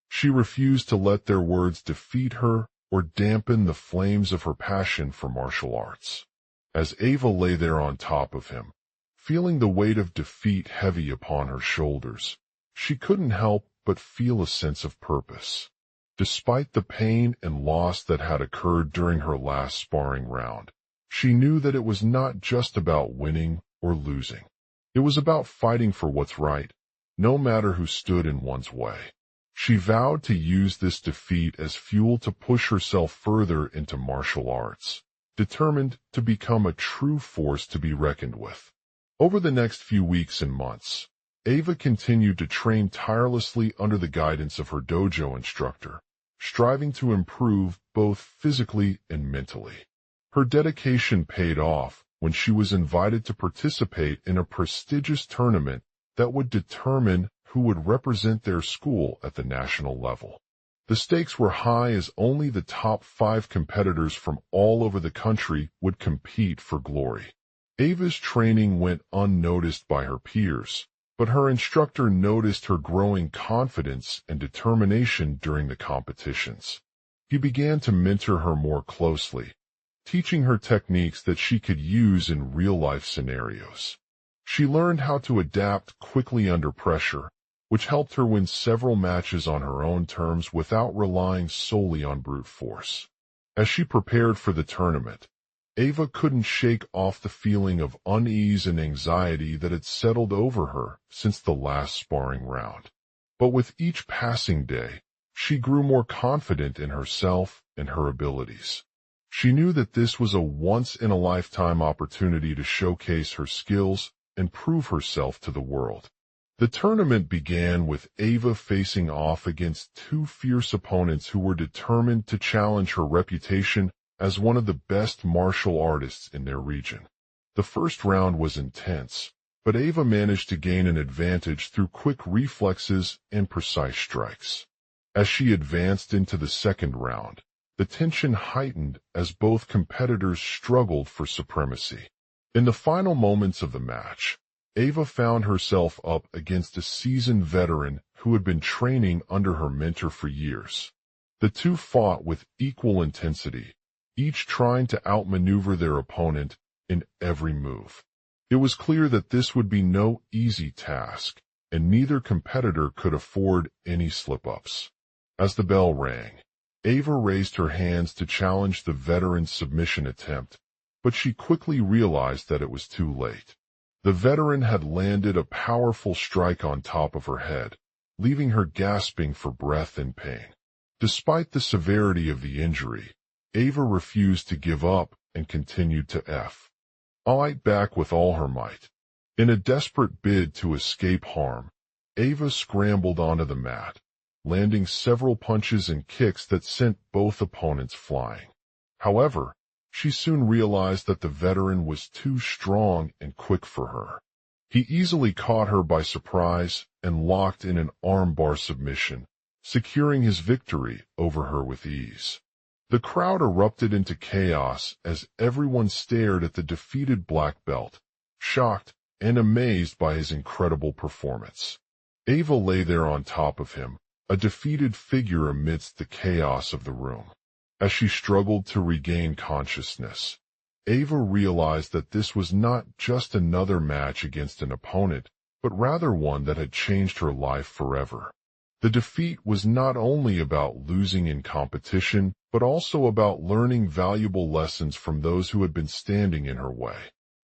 She refused to let their words defeat her or dampen the flames of her passion for martial arts. As Ava lay there on top of him, feeling the weight of defeat heavy upon her shoulders, she couldn't help but feel a sense of purpose. Despite the pain and loss that had occurred during her last sparring round, she knew that it was not just about winning or losing. It was about fighting for what's right, no matter who stood in one's way. She vowed to use this defeat as fuel to push herself further into martial arts, determined to become a true force to be reckoned with. Over the next few weeks and months, Ava continued to train tirelessly under the guidance of her dojo instructor, striving to improve both physically and mentally. Her dedication paid off when she was invited to participate in a prestigious tournament that would determine who would represent their school at the national level. The stakes were high as only the top 5 competitors from all over the country would compete for glory. Ava's training went unnoticed by her peers, but her instructor noticed her growing confidence and determination during the competitions. He began to mentor her more closely, teaching her techniques that she could use in real-life scenarios. She learned how to adapt quickly under pressure, which helped her win several matches on her own terms without relying solely on brute force. As she prepared for the tournament, Ava couldn't shake off the feeling of unease and anxiety that had settled over her since the last sparring round. But with each passing day, she grew more confident in herself and her abilities. She knew that this was a once-in-a-lifetime opportunity to showcase her skills and prove herself to the world. The tournament began with Ava facing off against 2 fierce opponents who were determined to challenge her reputation as one of the best martial artists in their region. The first round was intense, but Ava managed to gain an advantage through quick reflexes and precise strikes. As she advanced into the second round, the tension heightened as both competitors struggled for supremacy. In the final moments of the match, Ava found herself up against a seasoned veteran who had been training under her mentor for years. The two fought with equal intensity, each trying to outmaneuver their opponent in every move. It was clear that this would be no easy task, and neither competitor could afford any slip-ups. As the bell rang, Ava raised her hands to challenge the veteran's submission attempt, but she quickly realized that it was too late. The veteran had landed a powerful strike on top of her head, leaving her gasping for breath in pain. Despite the severity of the injury, Ava refused to give up and continued to fight back with all her might. In a desperate bid to escape harm, Ava scrambled onto the mat, landing several punches and kicks that sent both opponents flying. However, she soon realized that the veteran was too strong and quick for her. He easily caught her by surprise and locked in an armbar submission, securing his victory over her with ease. The crowd erupted into chaos as everyone stared at the defeated black belt, shocked and amazed by his incredible performance. Ava lay there on top of him, a defeated figure amidst the chaos of the room. As she struggled to regain consciousness, Ava realized that this was not just another match against an opponent, but rather one that had changed her life forever. The defeat was not only about losing in competition, but also about learning valuable lessons from those who had been standing in her way.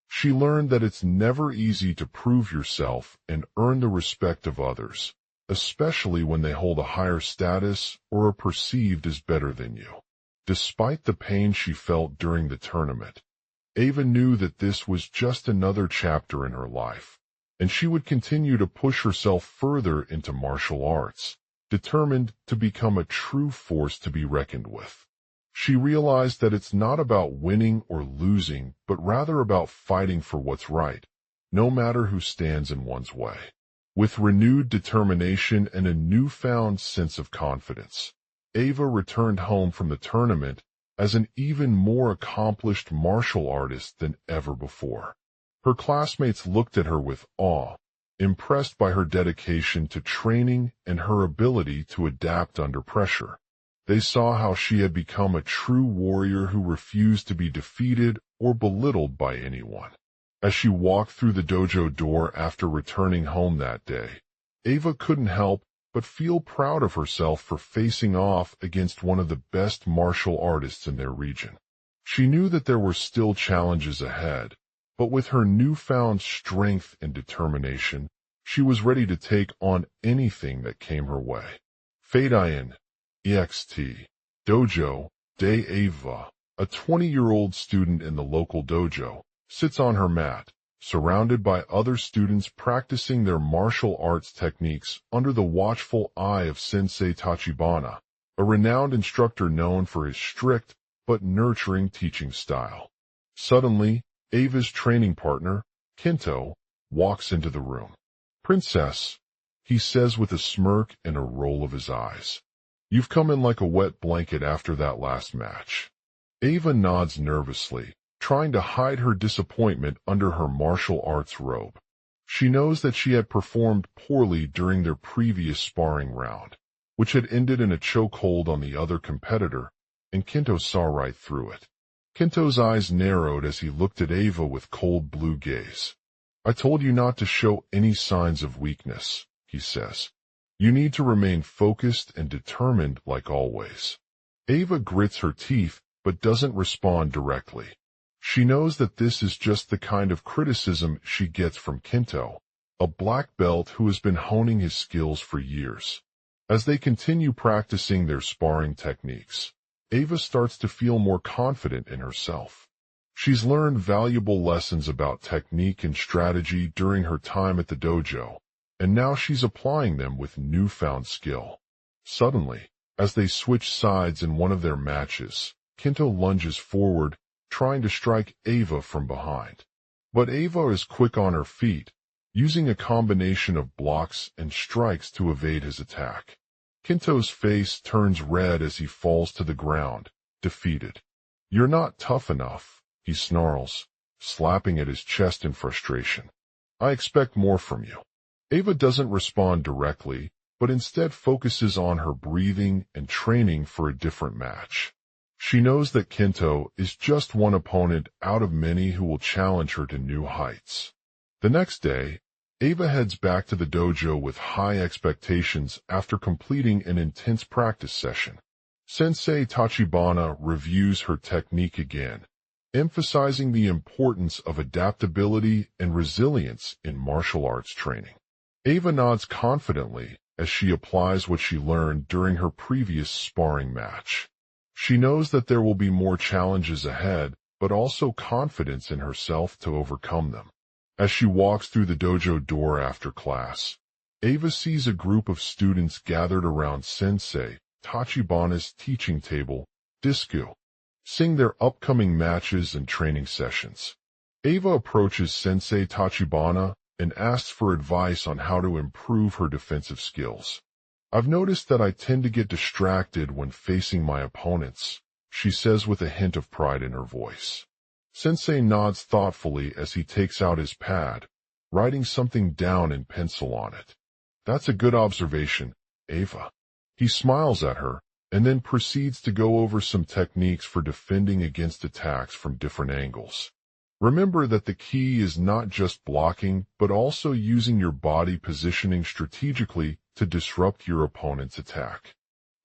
She learned that it's never easy to prove yourself and earn the respect of others, especially when they hold a higher status or are perceived as better than you. Despite the pain she felt during the tournament, Ava knew that this was just another chapter in her life, and she would continue to push herself further into martial arts, determined to become a true force to be reckoned with. She realized that it's not about winning or losing, but rather about fighting for what's right, no matter who stands in one's way. With renewed determination and a newfound sense of confidence, Ava returned home from the tournament as an even more accomplished martial artist than ever before. Her classmates looked at her with awe, impressed by her dedication to training and her ability to adapt under pressure. They saw how she had become a true warrior who refused to be defeated or belittled by anyone. As she walked through the dojo door after returning home that day, Ava couldn't help but feel proud of herself for facing off against one of the best martial artists in their region. She knew that there were still challenges ahead, but with her newfound strength and determination, she was ready to take on anything that came her way. Feidian EXT Dojo de Ava, a 20-year-old student in the local dojo, sits on her mat, surrounded by other students practicing their martial arts techniques under the watchful eye of Sensei Tachibana, a renowned instructor known for his strict but nurturing teaching style. Suddenly, Ava's training partner, Kento, walks into the room. "Princess," he says with a smirk and a roll of his eyes. "You've come in like a wet blanket after that last match." Ava nods nervously, trying to hide her disappointment under her martial arts robe. She knows that she had performed poorly during their previous sparring round, which had ended in a chokehold on the other competitor, and Kento saw right through it. Kento's eyes narrowed as he looked at Ava with cold blue gaze. "I told you not to show any signs of weakness," he says. "You need to remain focused and determined like always." Ava grits her teeth but doesn't respond directly. She knows that this is just the kind of criticism she gets from Kento, a black belt who has been honing his skills for years. As they continue practicing their sparring techniques, Ava starts to feel more confident in herself. She's learned valuable lessons about technique and strategy during her time at the dojo, and now she's applying them with newfound skill. Suddenly, as they switch sides in one of their matches, Kento lunges forward, trying to strike Ava from behind. But Ava is quick on her feet, using a combination of blocks and strikes to evade his attack. Kento's face turns red as he falls to the ground, defeated. "You're not tough enough," he snarls, slapping at his chest in frustration. "I expect more from you." Ava doesn't respond directly, but instead focuses on her breathing and training for a different match. She knows that Kento is just one opponent out of many who will challenge her to new heights. The next day, Ava heads back to the dojo with high expectations after completing an intense practice session. Sensei Tachibana reviews her technique again, emphasizing the importance of adaptability and resilience in martial arts training. Ava nods confidently as she applies what she learned during her previous sparring match. She knows that there will be more challenges ahead, but also confidence in herself to overcome them. As she walks through the dojo door after class, Ava sees a group of students gathered around Sensei Tachibana's teaching table, disco, seeing their upcoming matches and training sessions. Ava approaches Sensei Tachibana and asks for advice on how to improve her defensive skills. "I've noticed that I tend to get distracted when facing my opponents," she says with a hint of pride in her voice. Sensei nods thoughtfully as he takes out his pad, writing something down in pencil on it. "That's a good observation, Ava." He smiles at her and then proceeds to go over some techniques for defending against attacks from different angles. Remember that the key is not just blocking, but also using your body positioning strategically to disrupt your opponent's attack.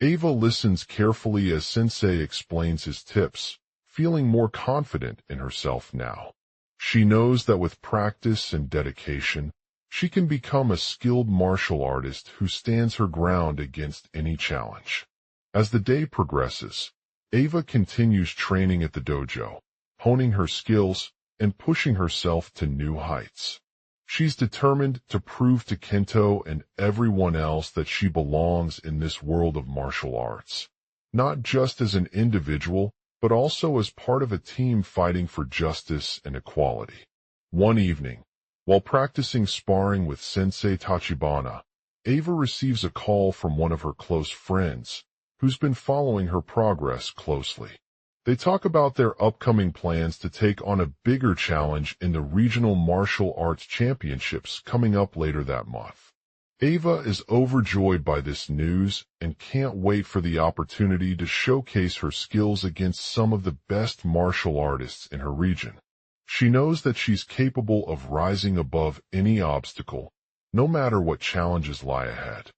Ava listens carefully as Sensei explains his tips, feeling more confident in herself now. She knows that with practice and dedication, she can become a skilled martial artist who stands her ground against any challenge. As the day progresses, Ava continues training at the dojo, honing her skills and pushing herself to new heights. She's determined to prove to Kento and everyone else that she belongs in this world of martial arts, not just as an individual, but also as part of a team fighting for justice and equality. One evening, while practicing sparring with Sensei Tachibana, Ava receives a call from one of her close friends, who's been following her progress closely. They talk about their upcoming plans to take on a bigger challenge in the Regional Martial Arts Championships coming up later that month. Ava is overjoyed by this news and can't wait for the opportunity to showcase her skills against some of the best martial artists in her region. She knows that she's capable of rising above any obstacle, no matter what challenges lie ahead.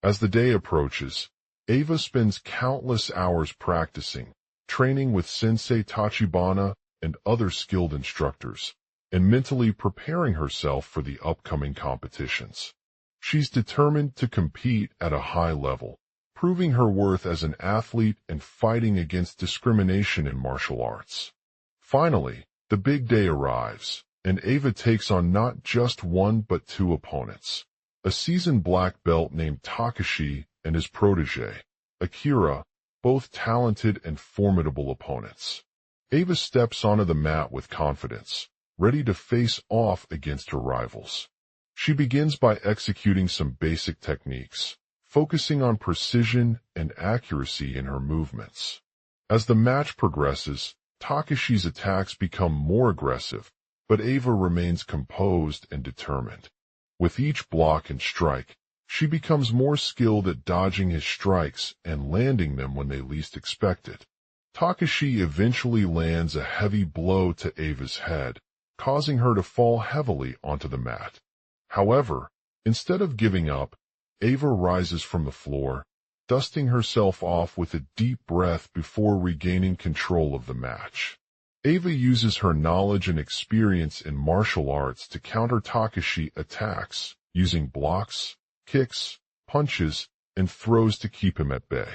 As the day approaches, Ava spends countless hours practicing, training with Sensei Tachibana and other skilled instructors, and mentally preparing herself for the upcoming competitions. She's determined to compete at a high level, proving her worth as an athlete and fighting against discrimination in martial arts. Finally, the big day arrives, and Ava takes on not just one but two opponents. A seasoned black belt named Takashi and his protege, Akira, both talented and formidable opponents. Ava steps onto the mat with confidence, ready to face off against her rivals. She begins by executing some basic techniques, focusing on precision and accuracy in her movements. As the match progresses, Takashi's attacks become more aggressive, but Ava remains composed and determined. With each block and strike, she becomes more skilled at dodging his strikes and landing them when they least expect it. Takashi eventually lands a heavy blow to Ava's head, causing her to fall heavily onto the mat. However, instead of giving up, Ava rises from the floor, dusting herself off with a deep breath before regaining control of the match. Ava uses her knowledge and experience in martial arts to counter Takashi attacks, using blocks, kicks, punches, and throws to keep him at bay.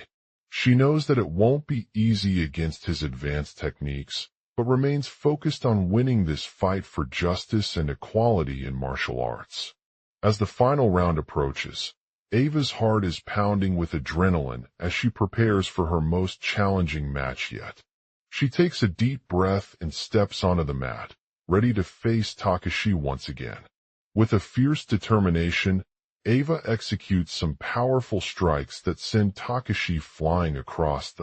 She knows that it won't be easy against his advanced techniques, but remains focused on winning this fight for justice and equality in martial arts. As the final round approaches, Ava's heart is pounding with adrenaline as she prepares for her most challenging match yet. She takes a deep breath and steps onto the mat, ready to face Takashi once again. With a fierce determination, Ava executes some powerful strikes that send Takashi flying across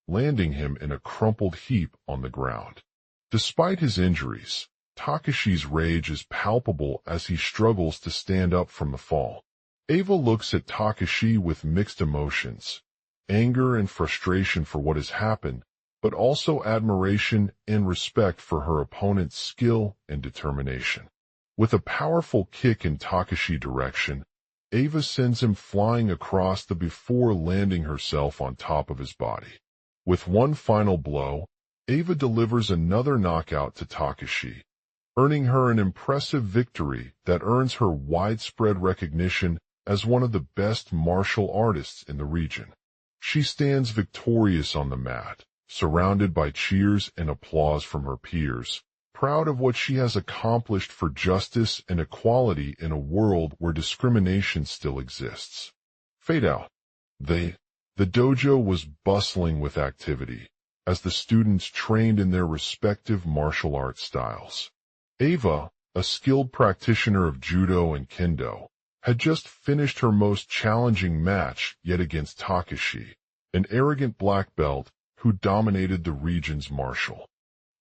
landing him in a crumpled heap on the ground. Despite his injuries, Takashi's rage is palpable as he struggles to stand up from the fall. Ava looks at Takashi with mixed emotions, anger and frustration for what has happened, but also admiration and respect for her opponent's skill and determination. With a powerful kick in Takashi's direction, Ava sends him flying across before landing herself on top of his body. With one final blow, Ava delivers another knockout to Takashi, earning her an impressive victory that earns her widespread recognition as one of the best martial artists in the region. She stands victorious on the mat, surrounded by cheers and applause from her peers, proud of what she has accomplished for justice and equality in a world where discrimination still exists. Fade out. The dojo was bustling with activity as the students trained in their respective martial arts styles. Ava, a skilled practitioner of judo and kendo, had just finished her most challenging match yet against Takashi, an arrogant black belt who dominated the region's martial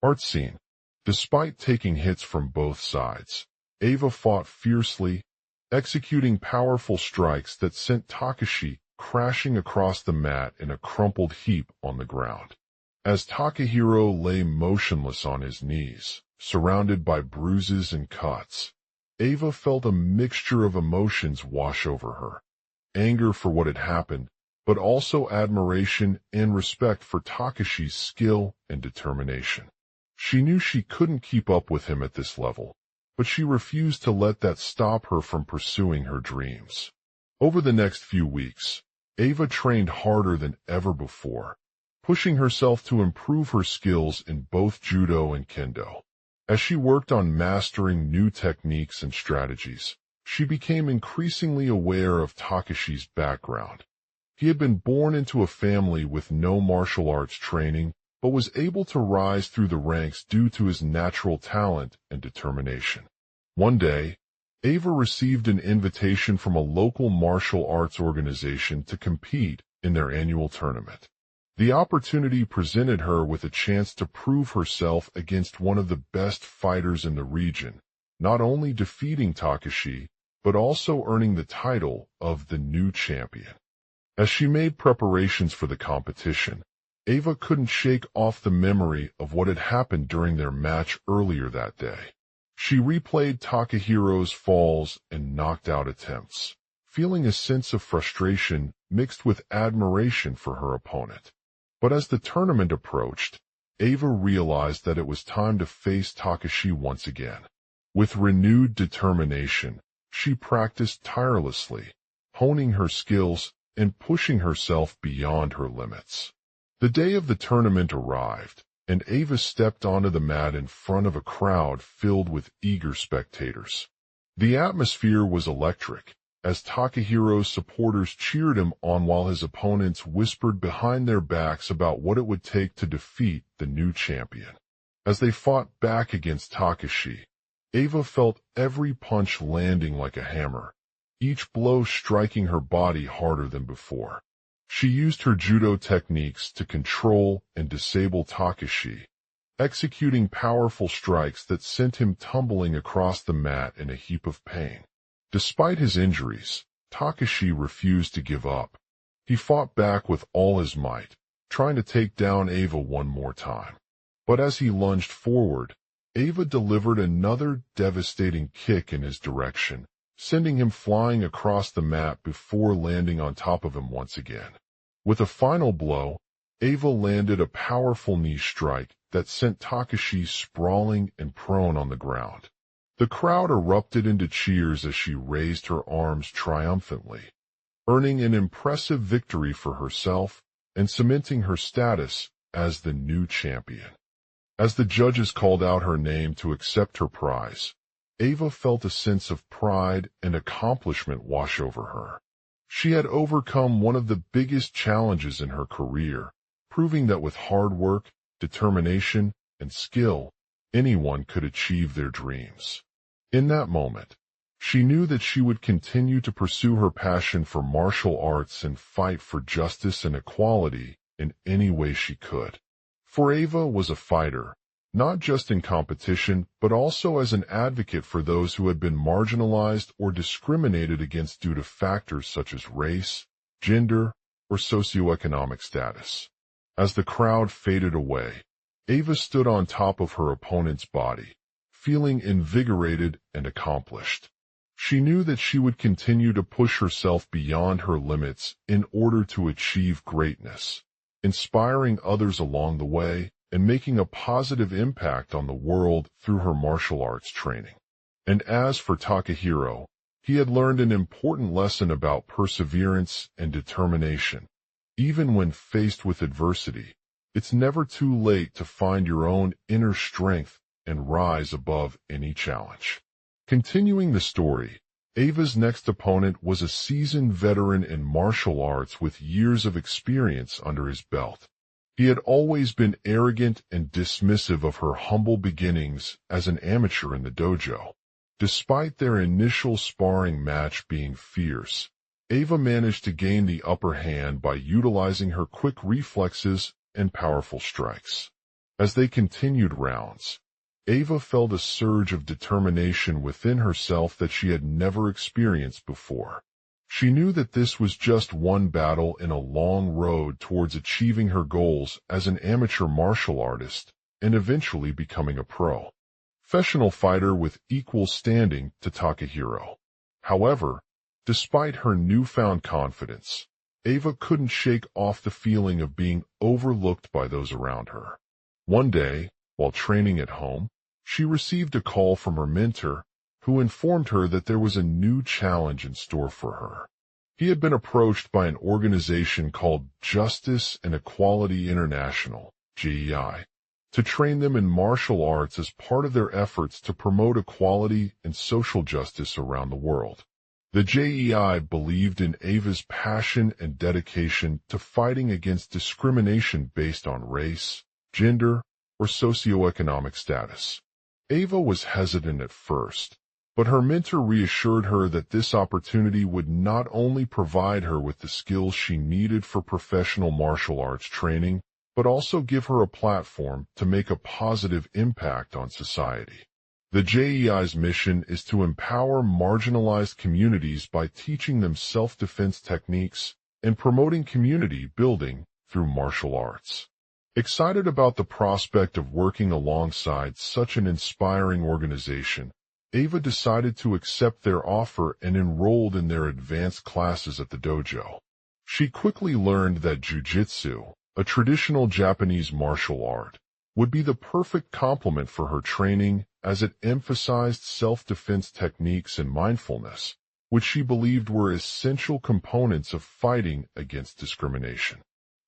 arts scene. Despite taking hits from both sides, Ava fought fiercely, executing powerful strikes that sent Takashi crashing across the mat in a crumpled heap on the ground. As Takahiro lay motionless on his knees, surrounded by bruises and cuts, Ava felt a mixture of emotions wash over her. Anger for what had happened, but also admiration and respect for Takashi's skill and determination. She knew she couldn't keep up with him at this level, but she refused to let that stop her from pursuing her dreams. Over the next few weeks, Ava trained harder than ever before, pushing herself to improve her skills in both judo and kendo. As she worked on mastering new techniques and strategies, she became increasingly aware of Takashi's background. He had been born into a family with no martial arts training, but was able to rise through the ranks due to his natural talent and determination. One day, Ava received an invitation from a local martial arts organization to compete in their annual tournament. The opportunity presented her with a chance to prove herself against one of the best fighters in the region, not only defeating Takashi, but also earning the title of the new champion. As she made preparations for the competition, Ava couldn't shake off the memory of what had happened during their match earlier that day. She replayed Takahiro's falls and knocked out attempts, feeling a sense of frustration mixed with admiration for her opponent. But as the tournament approached, Ava realized that it was time to face Takashi once again. With renewed determination, she practiced tirelessly, honing her skills and pushing herself beyond her limits. The day of the tournament arrived, and Ava stepped onto the mat in front of a crowd filled with eager spectators. The atmosphere was electric, as Takahiro's supporters cheered him on while his opponents whispered behind their backs about what it would take to defeat the new champion. As they fought back against Takashi, Ava felt every punch landing like a hammer, each blow striking her body harder than before. She used her judo techniques to control and disable Takashi, executing powerful strikes that sent him tumbling across the mat in a heap of pain. Despite his injuries, Takashi refused to give up. He fought back with all his might, trying to take down Ava one more time. But as he lunged forward, Ava delivered another devastating kick in his direction, sending him flying across the mat before landing on top of him once again. With a final blow, Ava landed a powerful knee strike that sent Takashi sprawling and prone on the ground. The crowd erupted into cheers as she raised her arms triumphantly, earning an impressive victory for herself and cementing her status as the new champion. As the judges called out her name to accept her prize, Ava felt a sense of pride and accomplishment wash over her. She had overcome one of the biggest challenges in her career, proving that with hard work, determination, and skill, anyone could achieve their dreams. In that moment, she knew that she would continue to pursue her passion for martial arts and fight for justice and equality in any way she could. For Ava was a fighter, not just in competition, but also as an advocate for those who had been marginalized or discriminated against due to factors such as race, gender, or socioeconomic status. As the crowd faded away, Ava stood on top of her opponent's body, feeling invigorated and accomplished. She knew that she would continue to push herself beyond her limits in order to achieve greatness, inspiring others along the way and making a positive impact on the world through her martial arts training. And as for Takahiro, he had learned an important lesson about perseverance and determination. Even when faced with adversity, it's never too late to find your own inner strength and rise above any challenge. Continuing the story, Ava's next opponent was a seasoned veteran in martial arts with years of experience under his belt. He had always been arrogant and dismissive of her humble beginnings as an amateur in the dojo. Despite their initial sparring match being fierce, Ava managed to gain the upper hand by utilizing her quick reflexes and powerful strikes. As they continued rounds, Ava felt a surge of determination within herself that she had never experienced before. She knew that this was just one battle in a long road towards achieving her goals as an amateur martial artist and eventually becoming a professional fighter with equal standing to Takahiro. However, despite her newfound confidence, Ava couldn't shake off the feeling of being overlooked by those around her. One day, while training at home, she received a call from her mentor, who informed her that there was a new challenge in store for her. He had been approached by an organization called Justice and Equality International, JEI, to train them in martial arts as part of their efforts to promote equality and social justice around the world. The JEI believed in Ava's passion and dedication to fighting against discrimination based on race, gender, or socioeconomic status. Ava was hesitant at first, But her mentor reassured her that this opportunity would not only provide her with the skills she needed for professional martial arts training, but also give her a platform to make a positive impact on society. The JEI's mission is to empower marginalized communities by teaching them self-defense techniques and promoting community building through martial arts. Excited about the prospect of working alongside such an inspiring organization, Ava decided to accept their offer and enrolled in their advanced classes at the dojo. She quickly learned that jiu-jitsu, a traditional Japanese martial art, would be the perfect complement for her training as it emphasized self-defense techniques and mindfulness, which she believed were essential components of fighting against discrimination.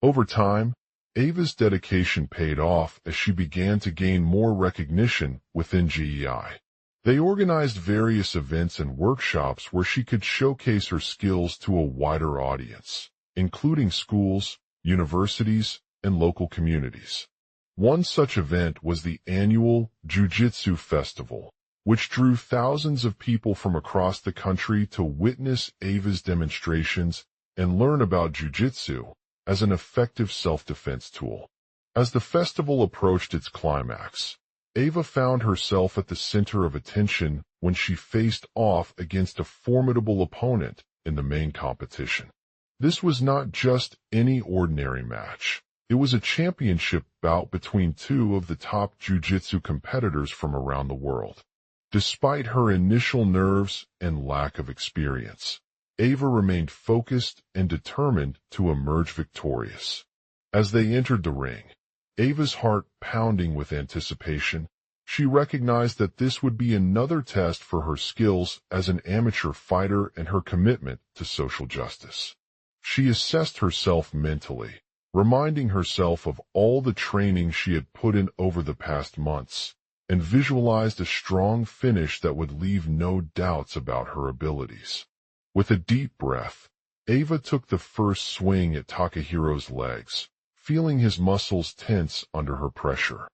Over time, Ava's dedication paid off as she began to gain more recognition within JEI. They organized various events and workshops where she could showcase her skills to a wider audience, including schools, universities, and local communities. One such event was the annual Jiu-Jitsu Festival, which drew thousands of people from across the country to witness Ava's demonstrations and learn about Jiu-Jitsu as an effective self-defense tool. As the festival approached its climax, Ava found herself at the center of attention when she faced off against a formidable opponent in the main competition. This was not just any ordinary match. It was a championship bout between two of the top jiu-jitsu competitors from around the world. Despite her initial nerves and lack of experience, Ava remained focused and determined to emerge victorious. As they entered the ring, Ava's heart pounding with anticipation, she recognized that this would be another test for her skills as an amateur fighter and her commitment to social justice. She assessed herself mentally, reminding herself of all the training she had put in over the past months, and visualized a strong finish that would leave no doubts about her abilities. With a deep breath, Ava took the first swing at Takahiro's legs, feeling his muscles tense under her pressure.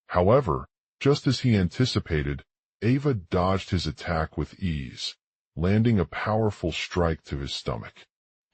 However, just as he anticipated, Ava dodged his attack with ease, landing a powerful strike to his stomach.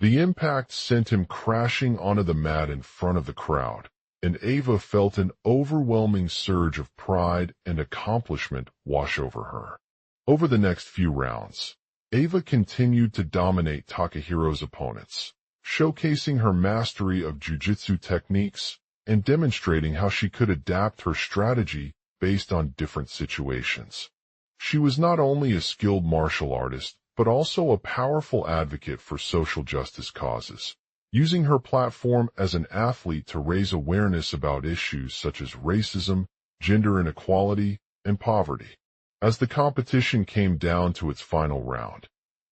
The impact sent him crashing onto the mat in front of the crowd, and Ava felt an overwhelming surge of pride and accomplishment wash over her. Over the next few rounds, Ava continued to dominate Takahiro's opponents, showcasing her mastery of jiu-jitsu techniques and demonstrating how she could adapt her strategy based on different situations. She was not only a skilled martial artist, but also a powerful advocate for social justice causes, using her platform as an athlete to raise awareness about issues such as racism, gender inequality, and poverty. As the competition came down to its final round,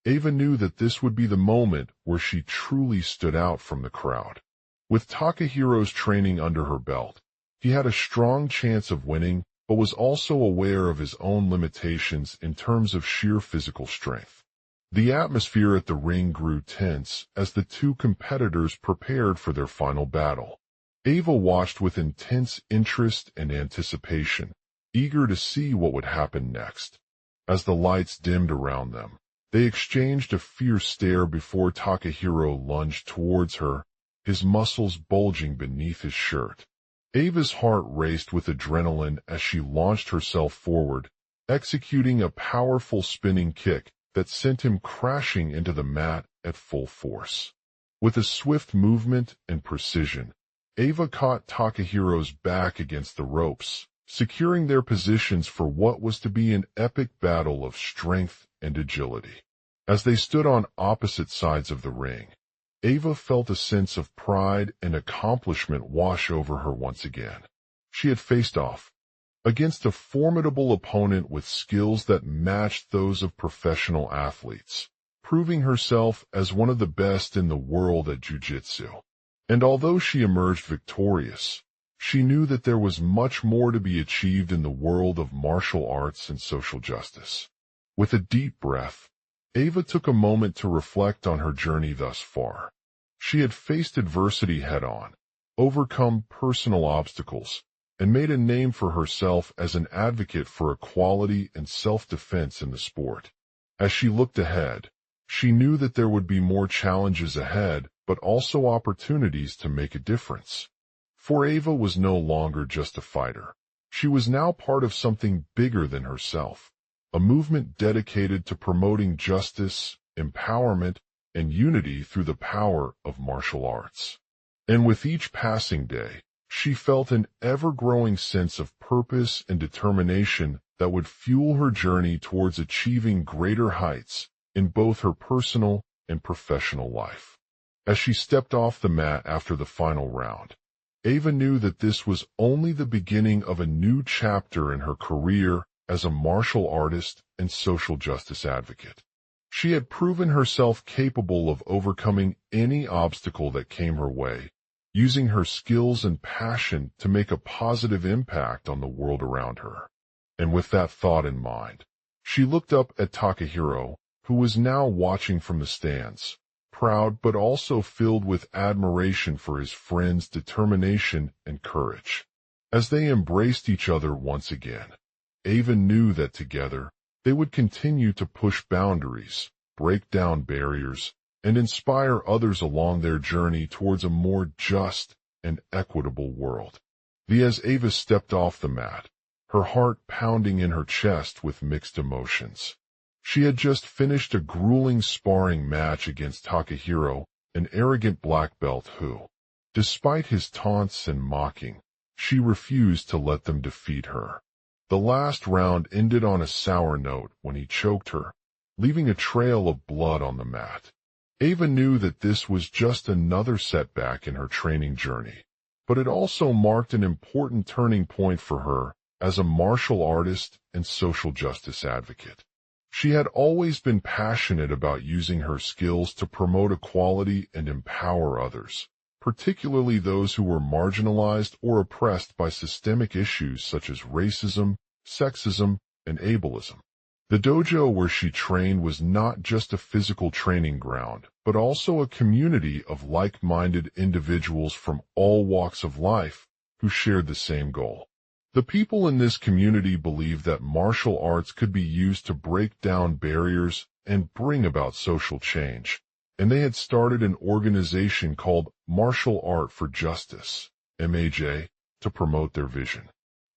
Ava knew that this would be the moment where she truly stood out from the crowd. With Takahiro's training under her belt, he had a strong chance of winning, but was also aware of his own limitations in terms of sheer physical strength. The atmosphere at the ring grew tense as the two competitors prepared for their final battle. Ava watched with intense interest and anticipation, eager to see what would happen next. As the lights dimmed around them, they exchanged a fierce stare before Takahiro lunged towards her, his muscles bulging beneath his shirt. Ava's heart raced with adrenaline as she launched herself forward, executing a powerful spinning kick that sent him crashing into the mat at full force. With a swift movement and precision, Ava caught Takahiro's back against the ropes, securing their positions for what was to be an epic battle of strength and agility. As they stood on opposite sides of the ring, Ava felt a sense of pride and accomplishment wash over her once again. She had faced off against a formidable opponent with skills that matched those of professional athletes, proving herself as one of the best in the world at jiu-jitsu. And although she emerged victorious, she knew that there was much more to be achieved in the world of martial arts and social justice. With a deep breath, Ava took a moment to reflect on her journey thus far. She had faced adversity head-on, overcome personal obstacles, and made a name for herself as an advocate for equality and self-defense in the sport. As she looked ahead, she knew that there would be more challenges ahead, but also opportunities to make a difference. For Ava was no longer just a fighter. She was now part of something bigger than herself, a movement dedicated to promoting justice, empowerment, and unity through the power of martial arts. And with each passing day, she felt an ever-growing sense of purpose and determination that would fuel her journey towards achieving greater heights in both her personal and professional life. As she stepped off the mat after the final round, Ava knew that this was only the beginning of a new chapter in her career as a martial artist and social justice advocate. She had proven herself capable of overcoming any obstacle that came her way, using her skills and passion to make a positive impact on the world around her. And with that thought in mind, she looked up at Takahiro, who was now watching from the stands, proud but also filled with admiration for his friend's determination and courage. As they embraced each other once again, Ava knew that together they would continue to push boundaries, break down barriers, and inspire others along their journey towards a more just and equitable world. As Ava stepped off the mat, her heart pounding in her chest with mixed emotions. She had just finished a grueling sparring match against Takahiro, an arrogant black belt who, despite his taunts and mocking, she refused to let them defeat her. The last round ended on a sour note when he choked her, leaving a trail of blood on the mat. Ava knew that this was just another setback in her training journey, but it also marked an important turning point for her as a martial artist and social justice advocate. She had always been passionate about using her skills to promote equality and empower others, particularly those who were marginalized or oppressed by systemic issues such as racism, sexism, and ableism. The dojo where she trained was not just a physical training ground, but also a community of like-minded individuals from all walks of life who shared the same goal. The people in this community believed that martial arts could be used to break down barriers and bring about social change, and they had started an organization called Martial Art for Justice, MAJ, to promote their vision.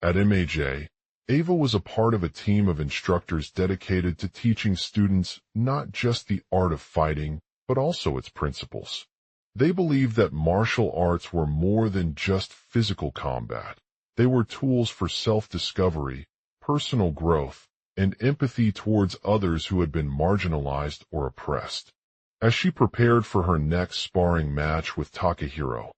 At MAJ, Ava was a part of a team of instructors dedicated to teaching students not just the art of fighting, but also its principles. They believed that martial arts were more than just physical combat. They were tools for self-discovery, personal growth, and empathy towards others who had been marginalized or oppressed. As she prepared for her next sparring match with Takahiro,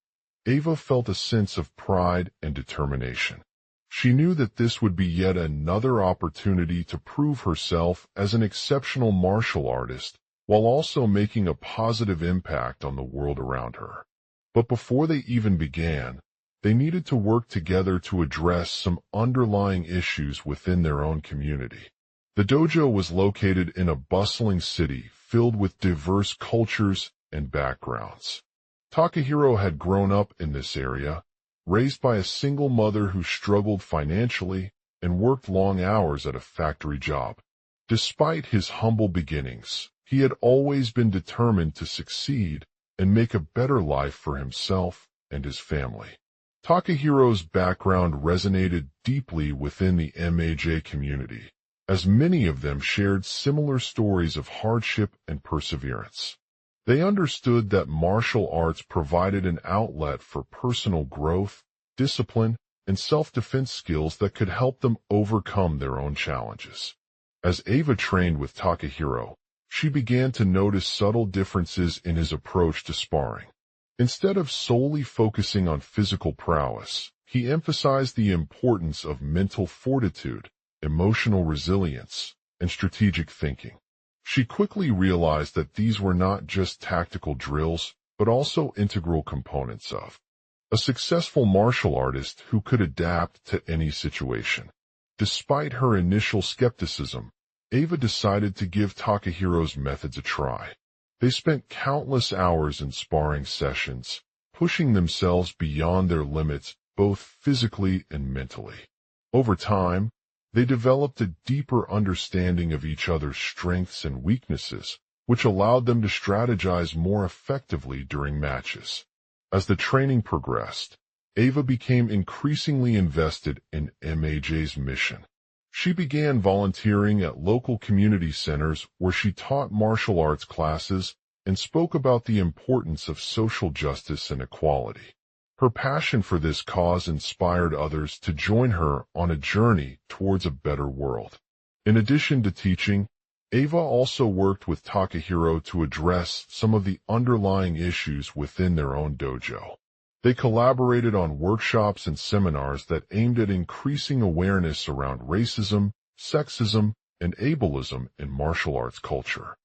Ava felt a sense of pride and determination. She knew that this would be yet another opportunity to prove herself as an exceptional martial artist while also making a positive impact on the world around her. But before they even began, they needed to work together to address some underlying issues within their own community. The dojo was located in a bustling city filled with diverse cultures and backgrounds. Takahiro had grown up in this area, raised by a single mother who struggled financially and worked long hours at a factory job. Despite his humble beginnings, he had always been determined to succeed and make a better life for himself and his family. Takahiro's background resonated deeply within the MAJ community, as many of them shared similar stories of hardship and perseverance. They understood that martial arts provided an outlet for personal growth, discipline, and self-defense skills that could help them overcome their own challenges. As Ava trained with Takahiro, she began to notice subtle differences in his approach to sparring. Instead of solely focusing on physical prowess, he emphasized the importance of mental fortitude, emotional resilience, and strategic thinking. She quickly realized that these were not just tactical drills, but also integral components of a successful martial artist who could adapt to any situation. Despite her initial skepticism, Ava decided to give Takahiro's methods a try. They spent countless hours in sparring sessions, pushing themselves beyond their limits both physically and mentally. Over time, they developed a deeper understanding of each other's strengths and weaknesses, which allowed them to strategize more effectively during matches. As the training progressed, Ava became increasingly invested in MAJ's mission. She began volunteering at local community centers where she taught martial arts classes and spoke about the importance of social justice and equality. Her passion for this cause inspired others to join her on a journey towards a better world. In addition to teaching, Ava also worked with Takahiro to address some of the underlying issues within their own dojo. They collaborated on workshops and seminars that aimed at increasing awareness around racism, sexism, and ableism in martial arts culture.